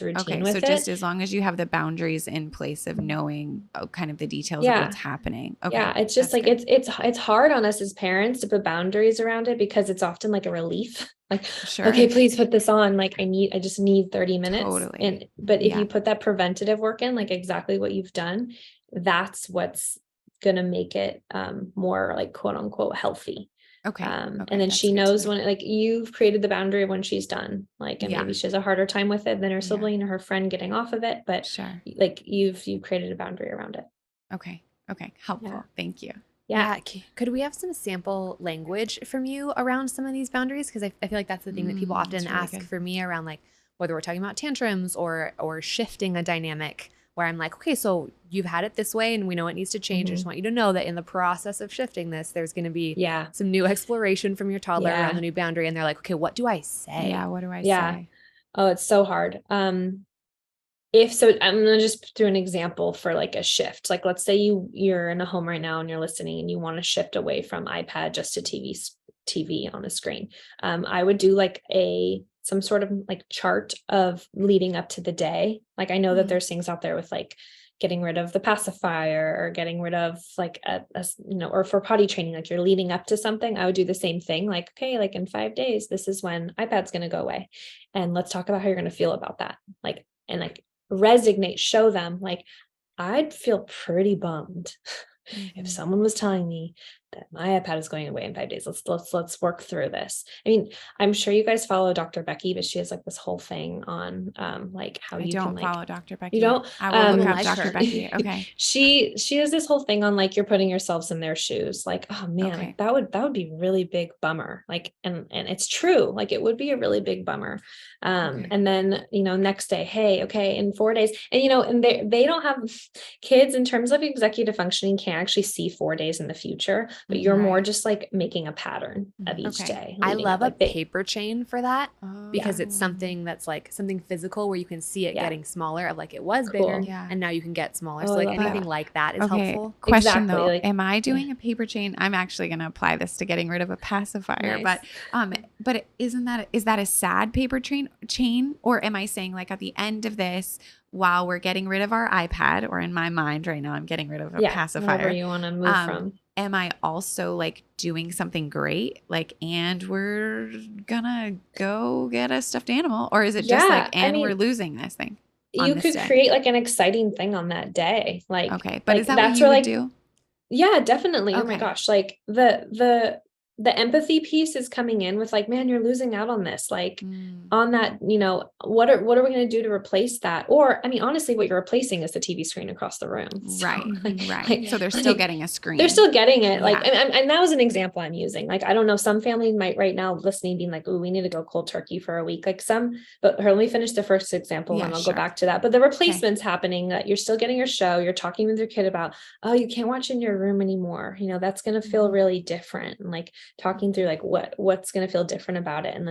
routine with it. So just as long as you have the boundaries in place of knowing kind of the details of what's happening. It's just like good. it's hard on us as parents to put boundaries around it, because it's often like a relief. Like, okay, please put this on. Like I just need 30 minutes. But if you put that preventative work in, like exactly what you've done, that's what's going to make it more like quote unquote healthy. And then she knows when, like, you've created the boundary when she's done, like, and maybe she has a harder time with it than her sibling or her friend getting off of it, but like you've created a boundary around it. Okay. Helpful. Thank you. Yeah. Could we have some sample language from you around some of these boundaries? Because I feel like that's the thing that people often ask for me around, like, whether we're talking about tantrums or shifting a dynamic, where I'm like, okay, so you've had it this way and we know it needs to change. I just want you to know that in the process of shifting this, there's going to be some new exploration from your toddler around the new boundary. And they're like, okay, what do I say? Yeah. What do I say? Oh, it's so hard. If so, I'm going to just do an example for like a shift. Like, let's say you're in a home right now and you're listening and you want to shift away from iPad just to TV on a screen. I would do like some sort of like chart of leading up to the day. Like I know that there's things out there with like getting rid of the pacifier or getting rid of like or for potty training, like you're leading up to something. I would do the same thing. Like, okay, like in 5 days, this is when iPad's going to go away. And let's talk about how you're going to feel about that. Like, and like resonate, show them like, I'd feel pretty bummed if someone was telling me my iPad is going away in 5 days. Let's work through this. I mean, I'm sure you guys follow Dr. Becky, but she has like this whole thing on like how you can like follow Dr. Becky. you don't. I will look up Dr. Becky. Okay. She has this whole thing on like you're putting yourselves in their shoes. Like, oh man, like that would be a really big bummer. Like, and it's true. Like it would be a really big bummer. And then, next day, hey, okay, in 4 days, and and they don't have kids in terms of executive functioning can't actually see 4 days in the future, but you're more just like making a pattern of each day. I love a paper chain for that because it's something that's like something physical where you can see it getting smaller, of like it was bigger and now you can get get smaller. So like anything like that is helpful. Question though, am I doing a paper chain? I'm actually going to apply this to getting rid of a pacifier, but is that a sad paper chain, or am I saying like at the end of this, while we're getting rid of our iPad, or in my mind right now, I'm getting rid of a pacifier. Wherever you want to move from. Am I also like doing something great? Like, and we're gonna go get a stuffed animal, or is it just like, and we're losing this thing? You could create like an exciting thing on that day. Like, okay, but is that what you would do? Yeah, definitely. Okay. Oh my gosh. Like the empathy piece is coming in with like, man, you're losing out on this, like on that, what are we going to do to replace that? Or, I mean, honestly, what you're replacing is the TV screen across the room. So, right. So they're still getting a screen. They're still getting it. Like, and that was an example I'm using. Like, I don't know, some families might right now listening being like, oh, we need to go cold turkey for a week. Like but let me finish the first example and I'll go back to that. But the replacement's happening, that you're still getting your show. You're talking with your kid about, oh, you can't watch in your room anymore. That's going to feel really different. And like, talking through like what's going to feel different about it. And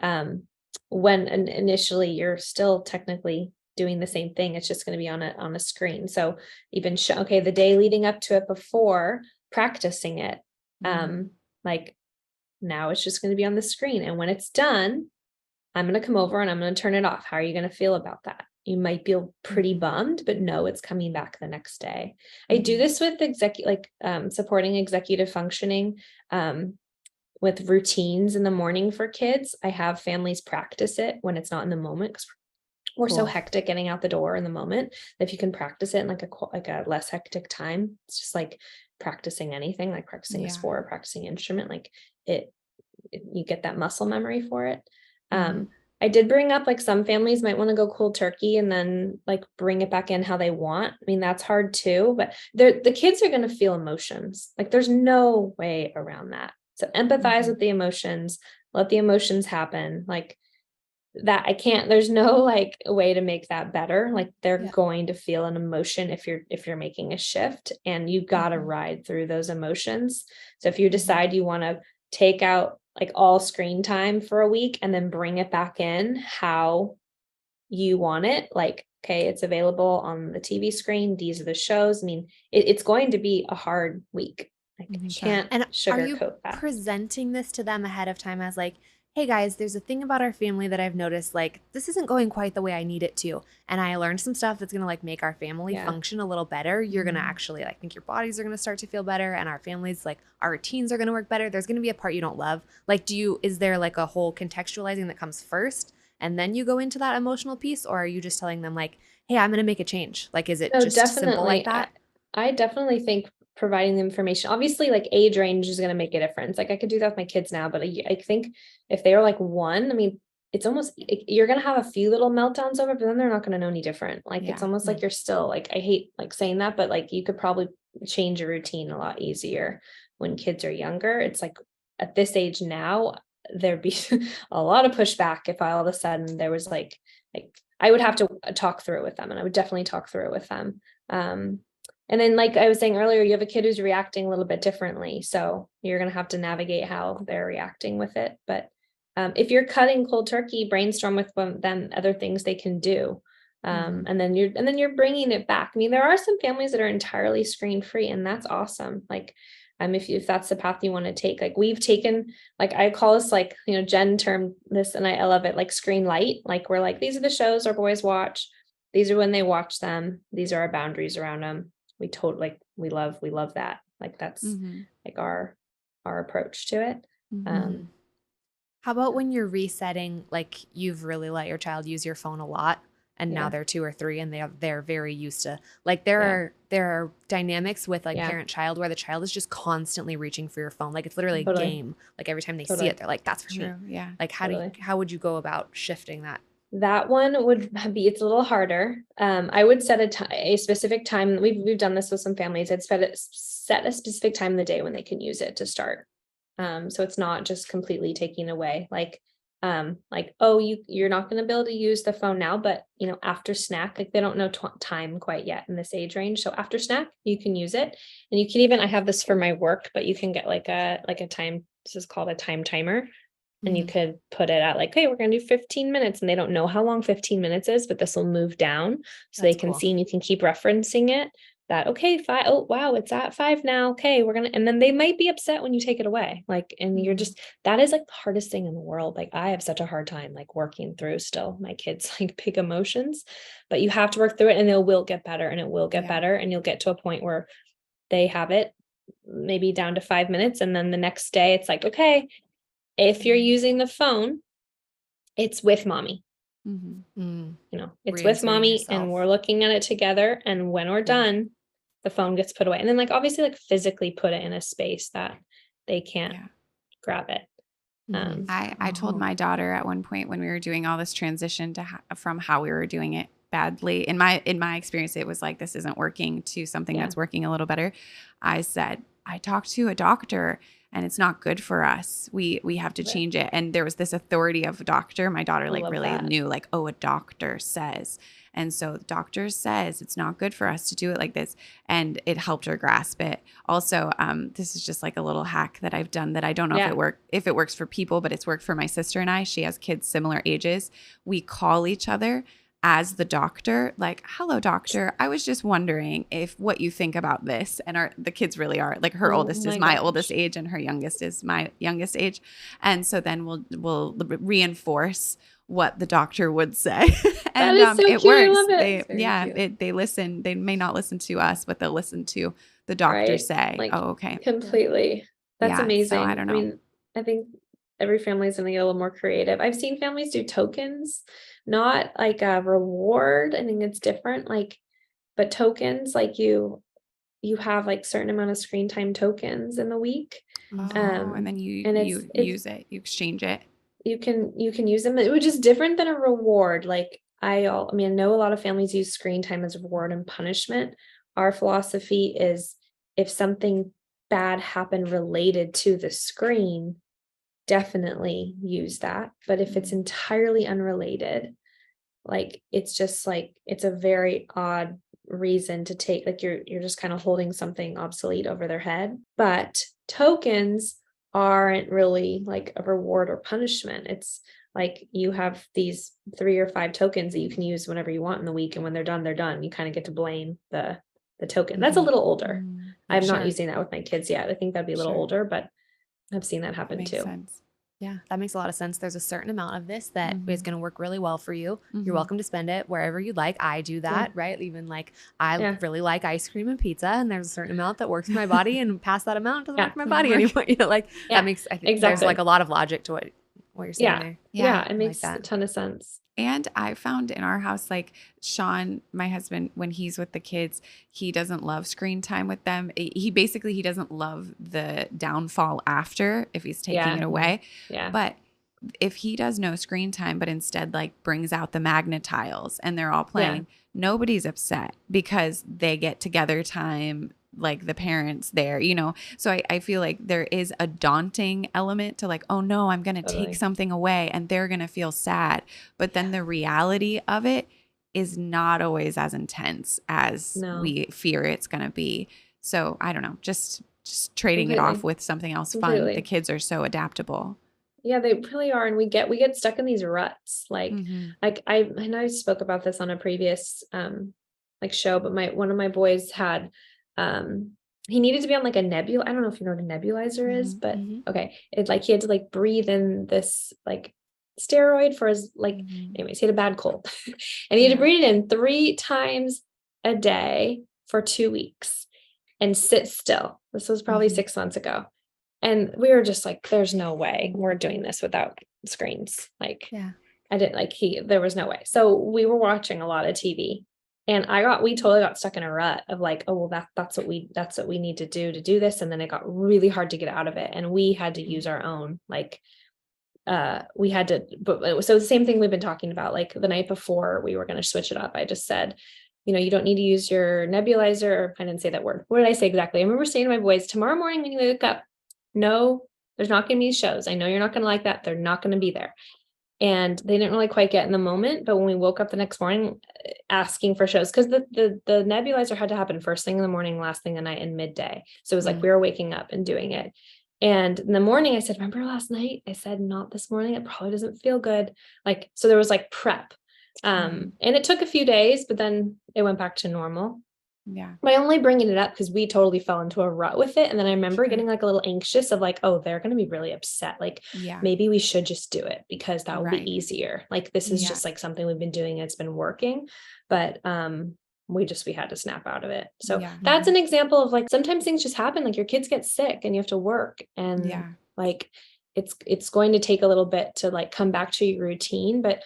then when initially you're still technically doing the same thing, it's just going to be on a screen. So even the day leading up to it, before practicing it, like now it's just going to be on the screen. And when it's done, I'm going to come over and I'm going to turn it off. How are you going to feel about that? You might feel pretty bummed, but no, it's coming back the next day. I do this with supporting executive functioning, with routines in the morning for kids. I have families practice it when it's not in the moment, because we're so hectic getting out the door in the moment. If you can practice it in like a less hectic time, it's just like practicing anything, like practicing a sport, practicing an instrument, like you get that muscle memory for it. I did bring up like some families might want to go cold turkey and then like bring it back in how they want. I mean, that's hard too, but the kids are going to feel emotions. Like there's no way around that. So empathize with the emotions, let the emotions happen. Like that, there's no like way to make that better. Like they're going to feel an emotion if you're making a shift, and you got to ride through those emotions. So if you decide you want to take out like all screen time for a week and then bring it back in how you want it, like, okay, it's available on the TV screen. These are the shows. I mean, it's going to be a hard week. I can't sugarcoat that. Presenting this to them ahead of time as like, hey guys, there's a thing about our family that I've noticed, like this isn't going quite the way I need it to. And I learned some stuff that's going to like make our family function a little better. You're going to actually, I think your bodies are going to start to feel better, and our families, like our routines are going to work better. There's going to be a part you don't love. Like, is there like a whole contextualizing that comes first and then you go into that emotional piece? Or are you just telling them like, hey, I'm going to make a change? Like, is it just simple like that? I definitely think providing the information, obviously like age range is going to make a difference. Like I could do that with my kids now, but I think if they are like 1, I mean, it's almost, you're going to have a few little meltdowns over, but then they're not going to know any different. Like it's almost like you're still like, I hate like saying that, but like you could probably change your routine a lot easier when kids are younger. It's like at this age now, there'd be a lot of pushback if all of a sudden there was like I would have to talk through it with them, and I would definitely talk through it with them. And then, like I was saying earlier, you have a kid who's reacting a little bit differently. So you're going to have to navigate how they're reacting with it. But if you're cutting cold turkey, brainstorm with them other things they can do. And then you're bringing it back. I mean, there are some families that are entirely screen free, and that's awesome. Like, if that's the path you want to take, like we've taken, like I call this like, Jen termed this, and I love it, like screen light. Like we're like, these are the shows our boys watch. These are when they watch them. These are our boundaries around them. We love that. Like that's like our approach to it. How about when you're resetting, like you've really let your child use your phone a lot and now they're 2 or 3 and they're very used to, like, there are dynamics with like parent child where the child is just constantly reaching for your phone. Like it's literally a game. Like every time they see it, they're like, that's for me. Yeah. Like how would you go about shifting that? That one would be, it's a little harder. I would set a specific time. We've done this with some families. I'd set a specific time in the day when they can use it to start. So it's not just completely taking away, oh, you're not going to be able to use the phone now, but after snack, like they don't know time quite yet in this age range. So after snack, you can use it, and you can even, I have this for my work, but you can get like a time. This is called a time timer. And you could put it at like, hey, we're going to do 15 minutes. And they don't know how long 15 minutes is, but this will move down so they can see, and you can keep referencing it that, okay, 5. Oh, wow. It's at 5 now. Okay. And then they might be upset when you take it away. Like, and you're just, that is like the hardest thing in the world. Like I have such a hard time, like working through still my kids, like big emotions, but you have to work through it, and it will get better, and it will get better. And you'll get to a point where they have it maybe down to 5 minutes. And then the next day it's like, okay, if you're using the phone, it's with mommy. It's with mommy yourself. And we're looking at it together. And when we're done, the phone gets put away. And then like, obviously like physically put it in a space that they can't grab it. I told my daughter at one point when we were doing all this transition from how we were doing it badly. In my experience, it was like, this isn't working, to something that's working a little better. I said, I talked to a doctor, and it's not good for us. We have to change it. And there was this authority of a doctor. My daughter really knew, like, oh, a doctor says. And so the doctor says it's not good for us to do it like this. And it helped her grasp it. Also, this is just like a little hack that I've done that I don't know if it works for people, but it's worked for my sister and I. She has kids similar ages. We call each other as the doctor, like, hello, doctor. I was just wondering what you think about this. And the kids really are like, her oldest is my oldest age, and her youngest is my youngest age. And so then we'll reinforce what the doctor would say. And that is so it cute. works. I love it. They listen. They may not listen to us, but they'll listen to the doctor say, like, oh, okay. Completely. That's amazing. So I don't know. I mean, I think every family is going to get a little more creative. I've seen families do tokens, not like a reward. I think it's different, but tokens, like you have like certain amount of screen time tokens in the week. And then you use it, you exchange it. You can use them, which is different than a reward. Like I know a lot of families use screen time as reward and punishment. Our philosophy is, if something bad happened related to the screen, definitely use that. But if it's entirely unrelated, like it's just like, it's a very odd reason to take, like you're just kind of holding something obsolete over their head. But tokens aren't really like a reward or punishment. It's like you have these 3 or 5 tokens that you can use whenever you want in the week, and when they're done, they're done. You kind of get to blame the token. That's a little older. I'm not using that with my kids yet. I think that'd be a little older, but I've seen that happen too. Sense. Yeah, that makes a lot of sense. There's a certain amount of this that is going to work really well for you. You're welcome to spend it wherever you'd like. I do that, right? Even like I really like ice cream and pizza, and there's a certain amount that works for my body, and past that amount doesn't work for my body anymore. That makes, I think there's like a lot of logic to what you're saying there. Yeah, it makes a ton of sense. And I found in our house, like Sean, my husband, when he's with the kids, he doesn't love screen time with them. He doesn't love the downfall after if he's taking it away. Yeah. But if he does no screen time, but instead like brings out the Magna tiles and they're all playing, nobody's upset because they get together time, like the parents there, so I feel like there is a daunting element to like, oh no, I'm going to take something away and they're going to feel sad. But then the reality of it is not always as intense as we fear it's going to be. So I don't know, just trading it off with something else fun. The kids are so adaptable. Yeah, they really are. And we get stuck in these ruts. Like I spoke about this on a previous show, but one of my boys had he needed to be on like a nebula. I don't know if you know what a nebulizer is, but okay. It's like he had to like breathe in this like steroid for his anyways, he had a bad cold and he had to breathe it in 3 times a day for 2 weeks and sit still. This was probably 6 months ago. And we were just like, there's no way we're doing this without screens. I didn't like there was no way. So we were watching a lot of TV, and we totally got stuck in a rut of like, oh, well, that's what we need to do this. And then it got really hard to get out of it. And we had to use our own, like, we had to, but so the same thing we've been talking about, like the night before we were going to switch it up. I just said, you don't need to use your nebulizer, or I didn't say that word. What did I say exactly? I remember saying to my boys, tomorrow morning when you wake up, no, there's not going to be shows. I know you're not going to like that. They're not going to be there. And they didn't really quite get in the moment. But when we woke up the next morning asking for shows, because the nebulizer had to happen first thing in the morning, last thing at night, and midday. So it was like we were waking up and doing it. And in the morning, I said, remember last night? I said, not this morning. It probably doesn't feel good. Like, so there was like prep. And it took a few days, but then it went back to normal. Yeah. But I'm only bringing it up because we totally fell into a rut with it. And then I remember getting like a little anxious of like, oh, they're going to be really upset. Like, maybe we should just do it because that will be easier. Like, this is just like something we've been doing. It's been working, but, we had to snap out of it. So that's an example of like, sometimes things just happen. Like your kids get sick and you have to work, and like, it's going to take a little bit to like come back to your routine, but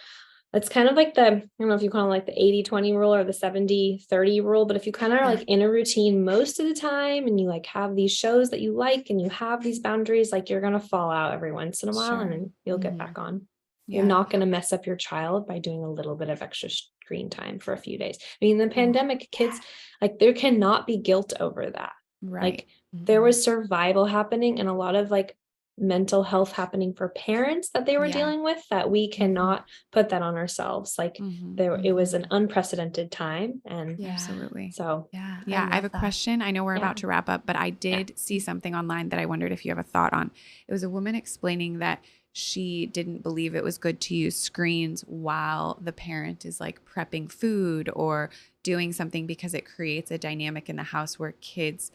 it's kind of like I don't know if you call it like the 80-20 rule or the 70-30 rule, but if you kind of are like in a routine most of the time, and you like have these shows that you like, and you have these boundaries, like you're going to fall out every once in a while, and then you'll get back on. You're not going to mess up your child by doing a little bit of extra screen time for a few days. I mean, the pandemic, kids, like there cannot be guilt over that. Right. Like there was survival happening, and a lot of like mental health happening for parents that they were dealing with, that we cannot put that on ourselves. Like it was an unprecedented time. And absolutely. So I have a question. I know we're about to wrap up, but I did see something online that I wondered if you have a thought on. It was a woman explaining that she didn't believe it was good to use screens while the parent is like prepping food or doing something, because it creates a dynamic in the house where kids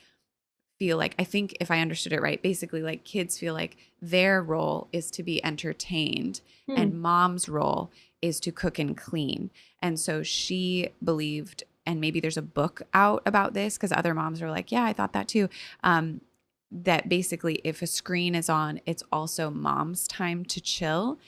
feel like, I think if I understood it right, basically like kids feel like their role is to be entertained and mom's role is to cook and clean. And so she believed, and maybe there's a book out about this because other moms are like, yeah, I thought that too. That basically if a screen is on, it's also mom's time to chill.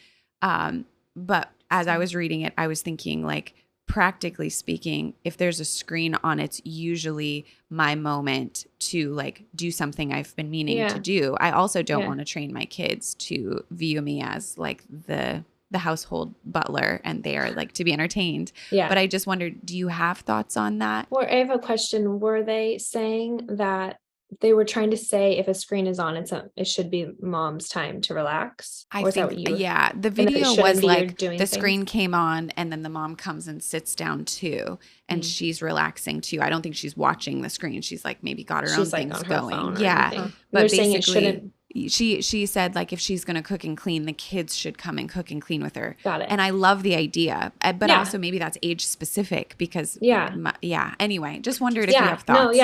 But as I was reading it, I was thinking like, practically speaking, if there's a screen on, it's usually my moment to like do something I've been meaning to do. I also don't want to train my kids to view me as like the household butler and they are like to be entertained. Yeah. But I just wondered, do you have thoughts on that? Well, I have a question. Were they saying that they were trying to say if a screen is on, it should be mom's time to relax? I think, the video was like the screen came on and then the mom comes and sits down too, and she's relaxing too. I don't think she's watching the screen. She's like maybe got her own things going. Yeah. But basically she said like if she's going to cook and clean, the kids should come and cook and clean with her. Got it. And I love the idea, but also maybe that's age specific because anyway, just wondered if you have thoughts.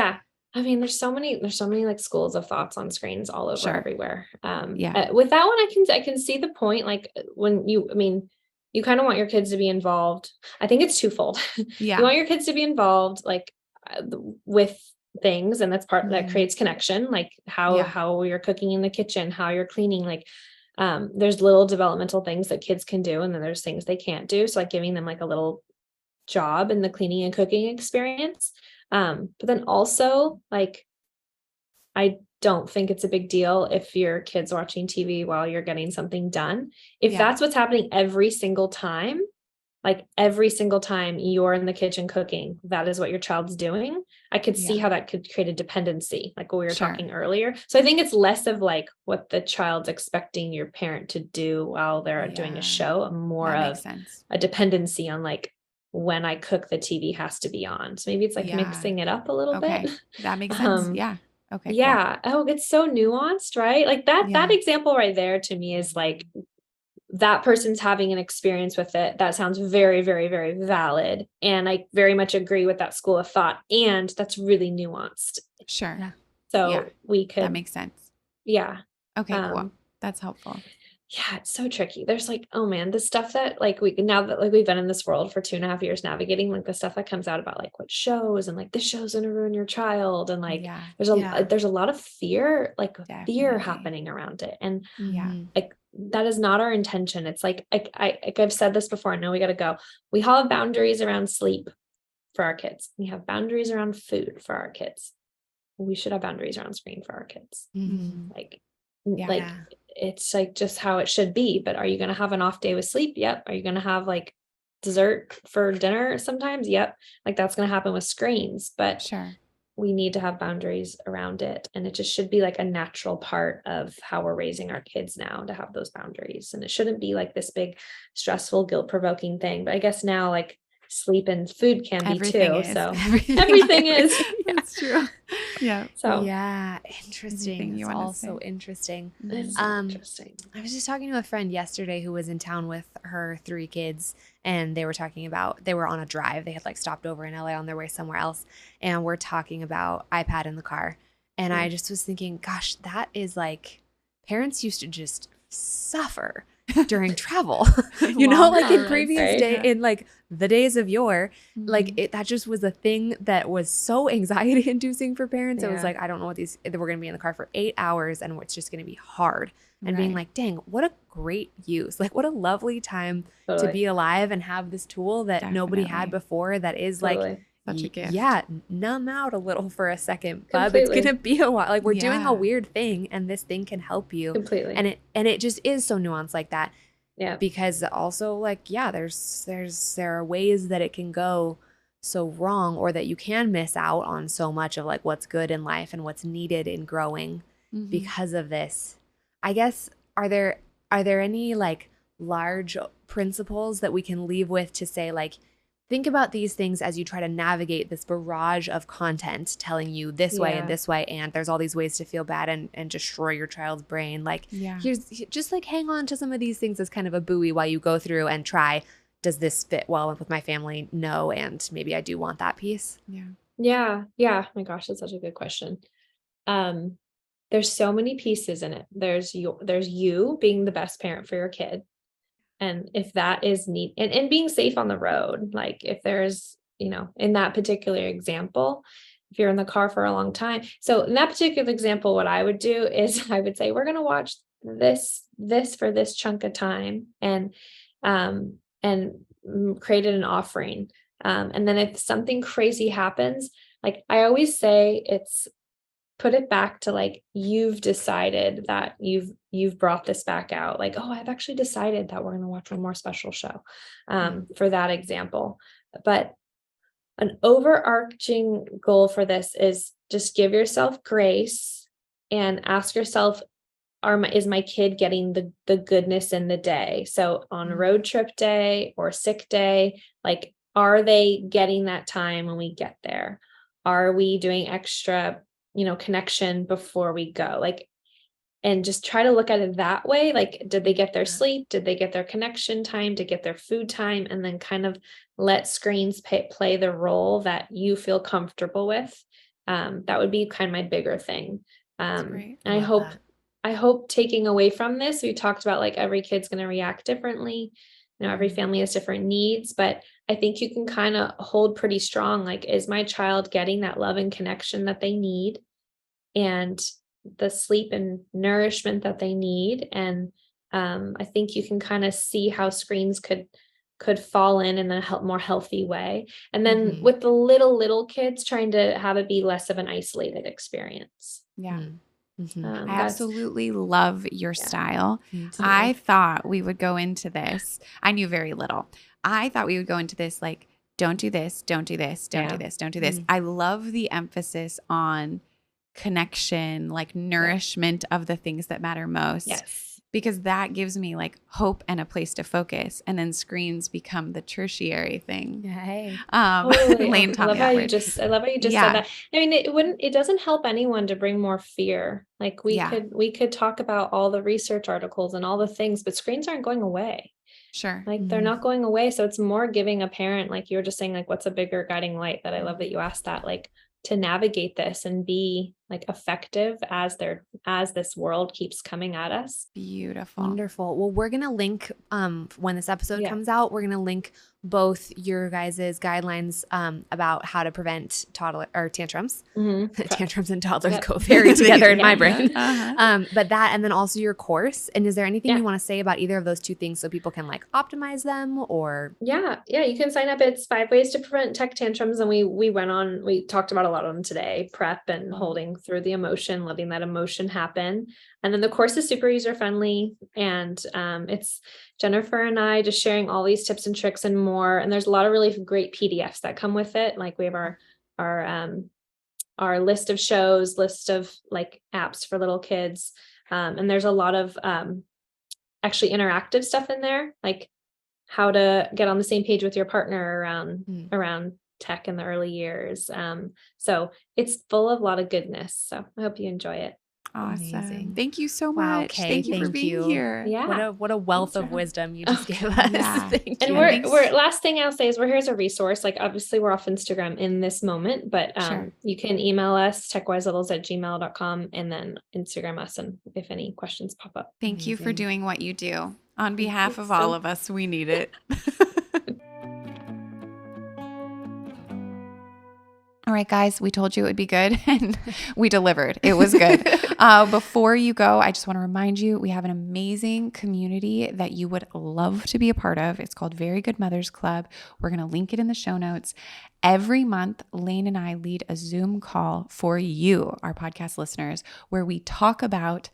I mean, there's so many like schools of thoughts on screens all over everywhere. With that one, I can see the point. Like when you kind of want your kids to be involved. I think it's twofold. You want your kids to be involved, like with things, and that's part that creates connection. Like how you're cooking in the kitchen, how you're cleaning. Like there's little developmental things that kids can do, and then there's things they can't do. So like giving them like a little job in the cleaning and cooking experience. But then also like, I don't think it's a big deal if your kid's watching TV while you're getting something done. If that's what's happening every single time, like every single time you're in the kitchen cooking, that is what your child's doing. I could see how that could create a dependency, like what we were talking earlier. So I think it's less of like what the child's expecting your parent to do while they're doing a show, more of a dependency on like, when I cook, the TV has to be on. So maybe it's like mixing it up a little bit. That makes sense. Yeah. Okay. Yeah. Cool. Oh, it's so nuanced, right? Like that example right there to me is like, that person's having an experience with it. That sounds very, very, very valid. And I very much agree with that school of thought. And that's really nuanced. Sure. Yeah. So we could. That makes sense. Yeah. Okay. Cool. That's helpful. Yeah, it's so tricky. There's like, oh man, the stuff that like now that like we've been in this world for 2.5 years navigating, like the stuff that comes out about like what shows and like this show's gonna ruin your child. And like, there's a lot of fear, like fear happening around it. And like that is not our intention. It's like I've said this before. I know we got to go. We have boundaries around sleep for our kids. We have boundaries around food for our kids. We should have boundaries around screen for our kids. Like it's like just how it should be. But are you going to have an off day with sleep? Yep. Are you going to have like dessert for dinner sometimes? Yep. Like that's going to happen with screens, but sure, we need to have boundaries around it. And it just should be like a natural part of how we're raising our kids now, to have those boundaries. And it shouldn't be like this big stressful, guilt-provoking thing. But I guess now like sleep and food can everything be too. Is. So everything is. That's true. Yeah. So yeah, interesting. It's all so interesting. It's so interesting. I was just talking to a friend yesterday who was in town with her 3 kids, and they were talking about, they were on a drive. They had like stopped over in LA on their way somewhere else, and we're talking about iPad in the car. And I just was thinking, gosh, that is like, parents used to just suffer during travel, you know, like in previous day, in like the days of yore, like that just was a thing that was so anxiety inducing for parents. It was like, I don't know what we're going to be in the car for 8 hours and it's just going to be hard. And being like, dang, what a great use. Like what a lovely time to be alive and have this tool that nobody had before. That is like, such a gift. Yeah, numb out a little for a second, bub. It's gonna be a while. Like we're doing a weird thing, and this thing can help you completely. And it just is so nuanced like that. Yeah. Because also like there are ways that it can go so wrong, or that you can miss out on so much of like what's good in life and what's needed in growing because of this. I guess are there any like large principles that we can leave with to say like, think about these things as you try to navigate this barrage of content telling you this way and this way, and there's all these ways to feel bad and destroy your child's brain. Like, here's just like hang on to some of these things as kind of a buoy while you go through and try, does this fit well with my family? No, and maybe I do want that piece. Yeah. My gosh, that's such a good question. There's so many pieces in it. There's you being the best parent for your kid. And if that is neat and being safe on the road, like if there's, you know, in that particular example, if you're in the car for a long time. So in that particular example, what I would do is I would say, we're going to watch this for this chunk of time and created an offering. And then if something crazy happens, like I always say, it's put it back to like, you've decided that you've brought this back out. Like, oh, I've actually decided that we're going to watch one more special show for that example. But an overarching goal for this is just give yourself grace and ask yourself, is my kid getting the goodness in the day? So on a road trip day or sick day, like, are they getting that time when we get there? Are we doing extra, connection before we go? Like, and just try to look at it that way. Like, did they get their sleep? Did they get their connection time? Did they get their food time? And then kind of let screens play the role that you feel comfortable with. That would be kind of my bigger thing. And I hope taking away from this, we talked about like every kid's going to react differently. Every family has different needs, but I think you can kind of hold pretty strong. Like, is my child getting that love and connection that they need, and the sleep and nourishment that they need? And I think you can kind of see how screens could fall in a more healthy way. And then with the little kids, trying to have it be less of an isolated experience. Yeah. I absolutely love your style. I thought we would go into this. I knew very little. I thought we would go into this like, don't do this, don't do this, don't do this, don't do this. I love the emphasis on connection, like nourishment of the things that matter most. Yes. Because that gives me like hope and a place to focus, and then screens become the tertiary thing. Hey. Lane taught me that word. I love how you just said that. I mean, it doesn't help anyone to bring more fear. Like we could talk about all the research articles and all the things, but screens aren't going away. Sure. Like they're not going away. So it's more giving a parent, like you were just saying, like, what's a bigger guiding light? That I love that you asked that, like, to navigate this and be like effective as this world keeps coming at us. Beautiful. Wonderful. Well, we're going to link, when this episode comes out, we're going to link both your guys' guidelines about how to prevent tantrums. Tantrums and toddlers go very together in my brain. But that, and then also your course. And is there anything you want to say about either of those two things so people can like optimize them or? Yeah, you can sign up. It's 5 ways to prevent tech tantrums. And we talked about a lot of them today, prep and holding through the emotion, letting that emotion happen. And then the course is super user friendly, and it's Jennifer and I just sharing all these tips and tricks and more. And there's a lot of really great PDFs that come with it. Like we have our list of shows, list of like apps for little kids. And there's a lot of actually interactive stuff in there, like how to get on the same page with your partner around tech in the early years. So it's full of a lot of goodness. So I hope you enjoy it. Awesome. Amazing. Thank you so much. Wow, Kay, thank you for being here. Yeah. What a wealth of wisdom you just gave us. Thank and you. we're last thing I'll say is we're here as a resource. Like obviously we're off Instagram in this moment, but you can email us techwiselittles@gmail.com and then Instagram us and if any questions pop up. Thank you for doing what you do. On behalf of all of us, we need it. All right, guys, we told you it would be good and we delivered. It was good. Before you go, I just want to remind you, we have an amazing community that you would love to be a part of. It's called Very Good Mothers Club. We're going to link it in the show notes. Every month, Lane and I lead a Zoom call for you, our podcast listeners, where we talk about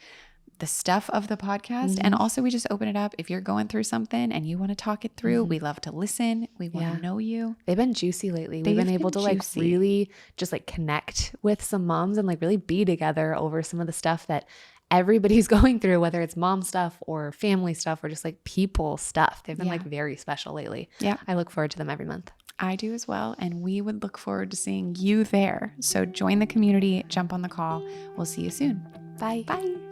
the stuff of the podcast. And also we just open it up. If you're going through something and you want to talk it through, we love to listen. We want to know you. They've been juicy lately. We've been able to like really just like connect with some moms and like really be together over some of the stuff that everybody's going through, whether it's mom stuff or family stuff or just like people stuff. They've been like very special lately. Yeah. I look forward to them every month. I do as well. And we would look forward to seeing you there. So join the community, jump on the call. We'll see you soon. Bye. Bye.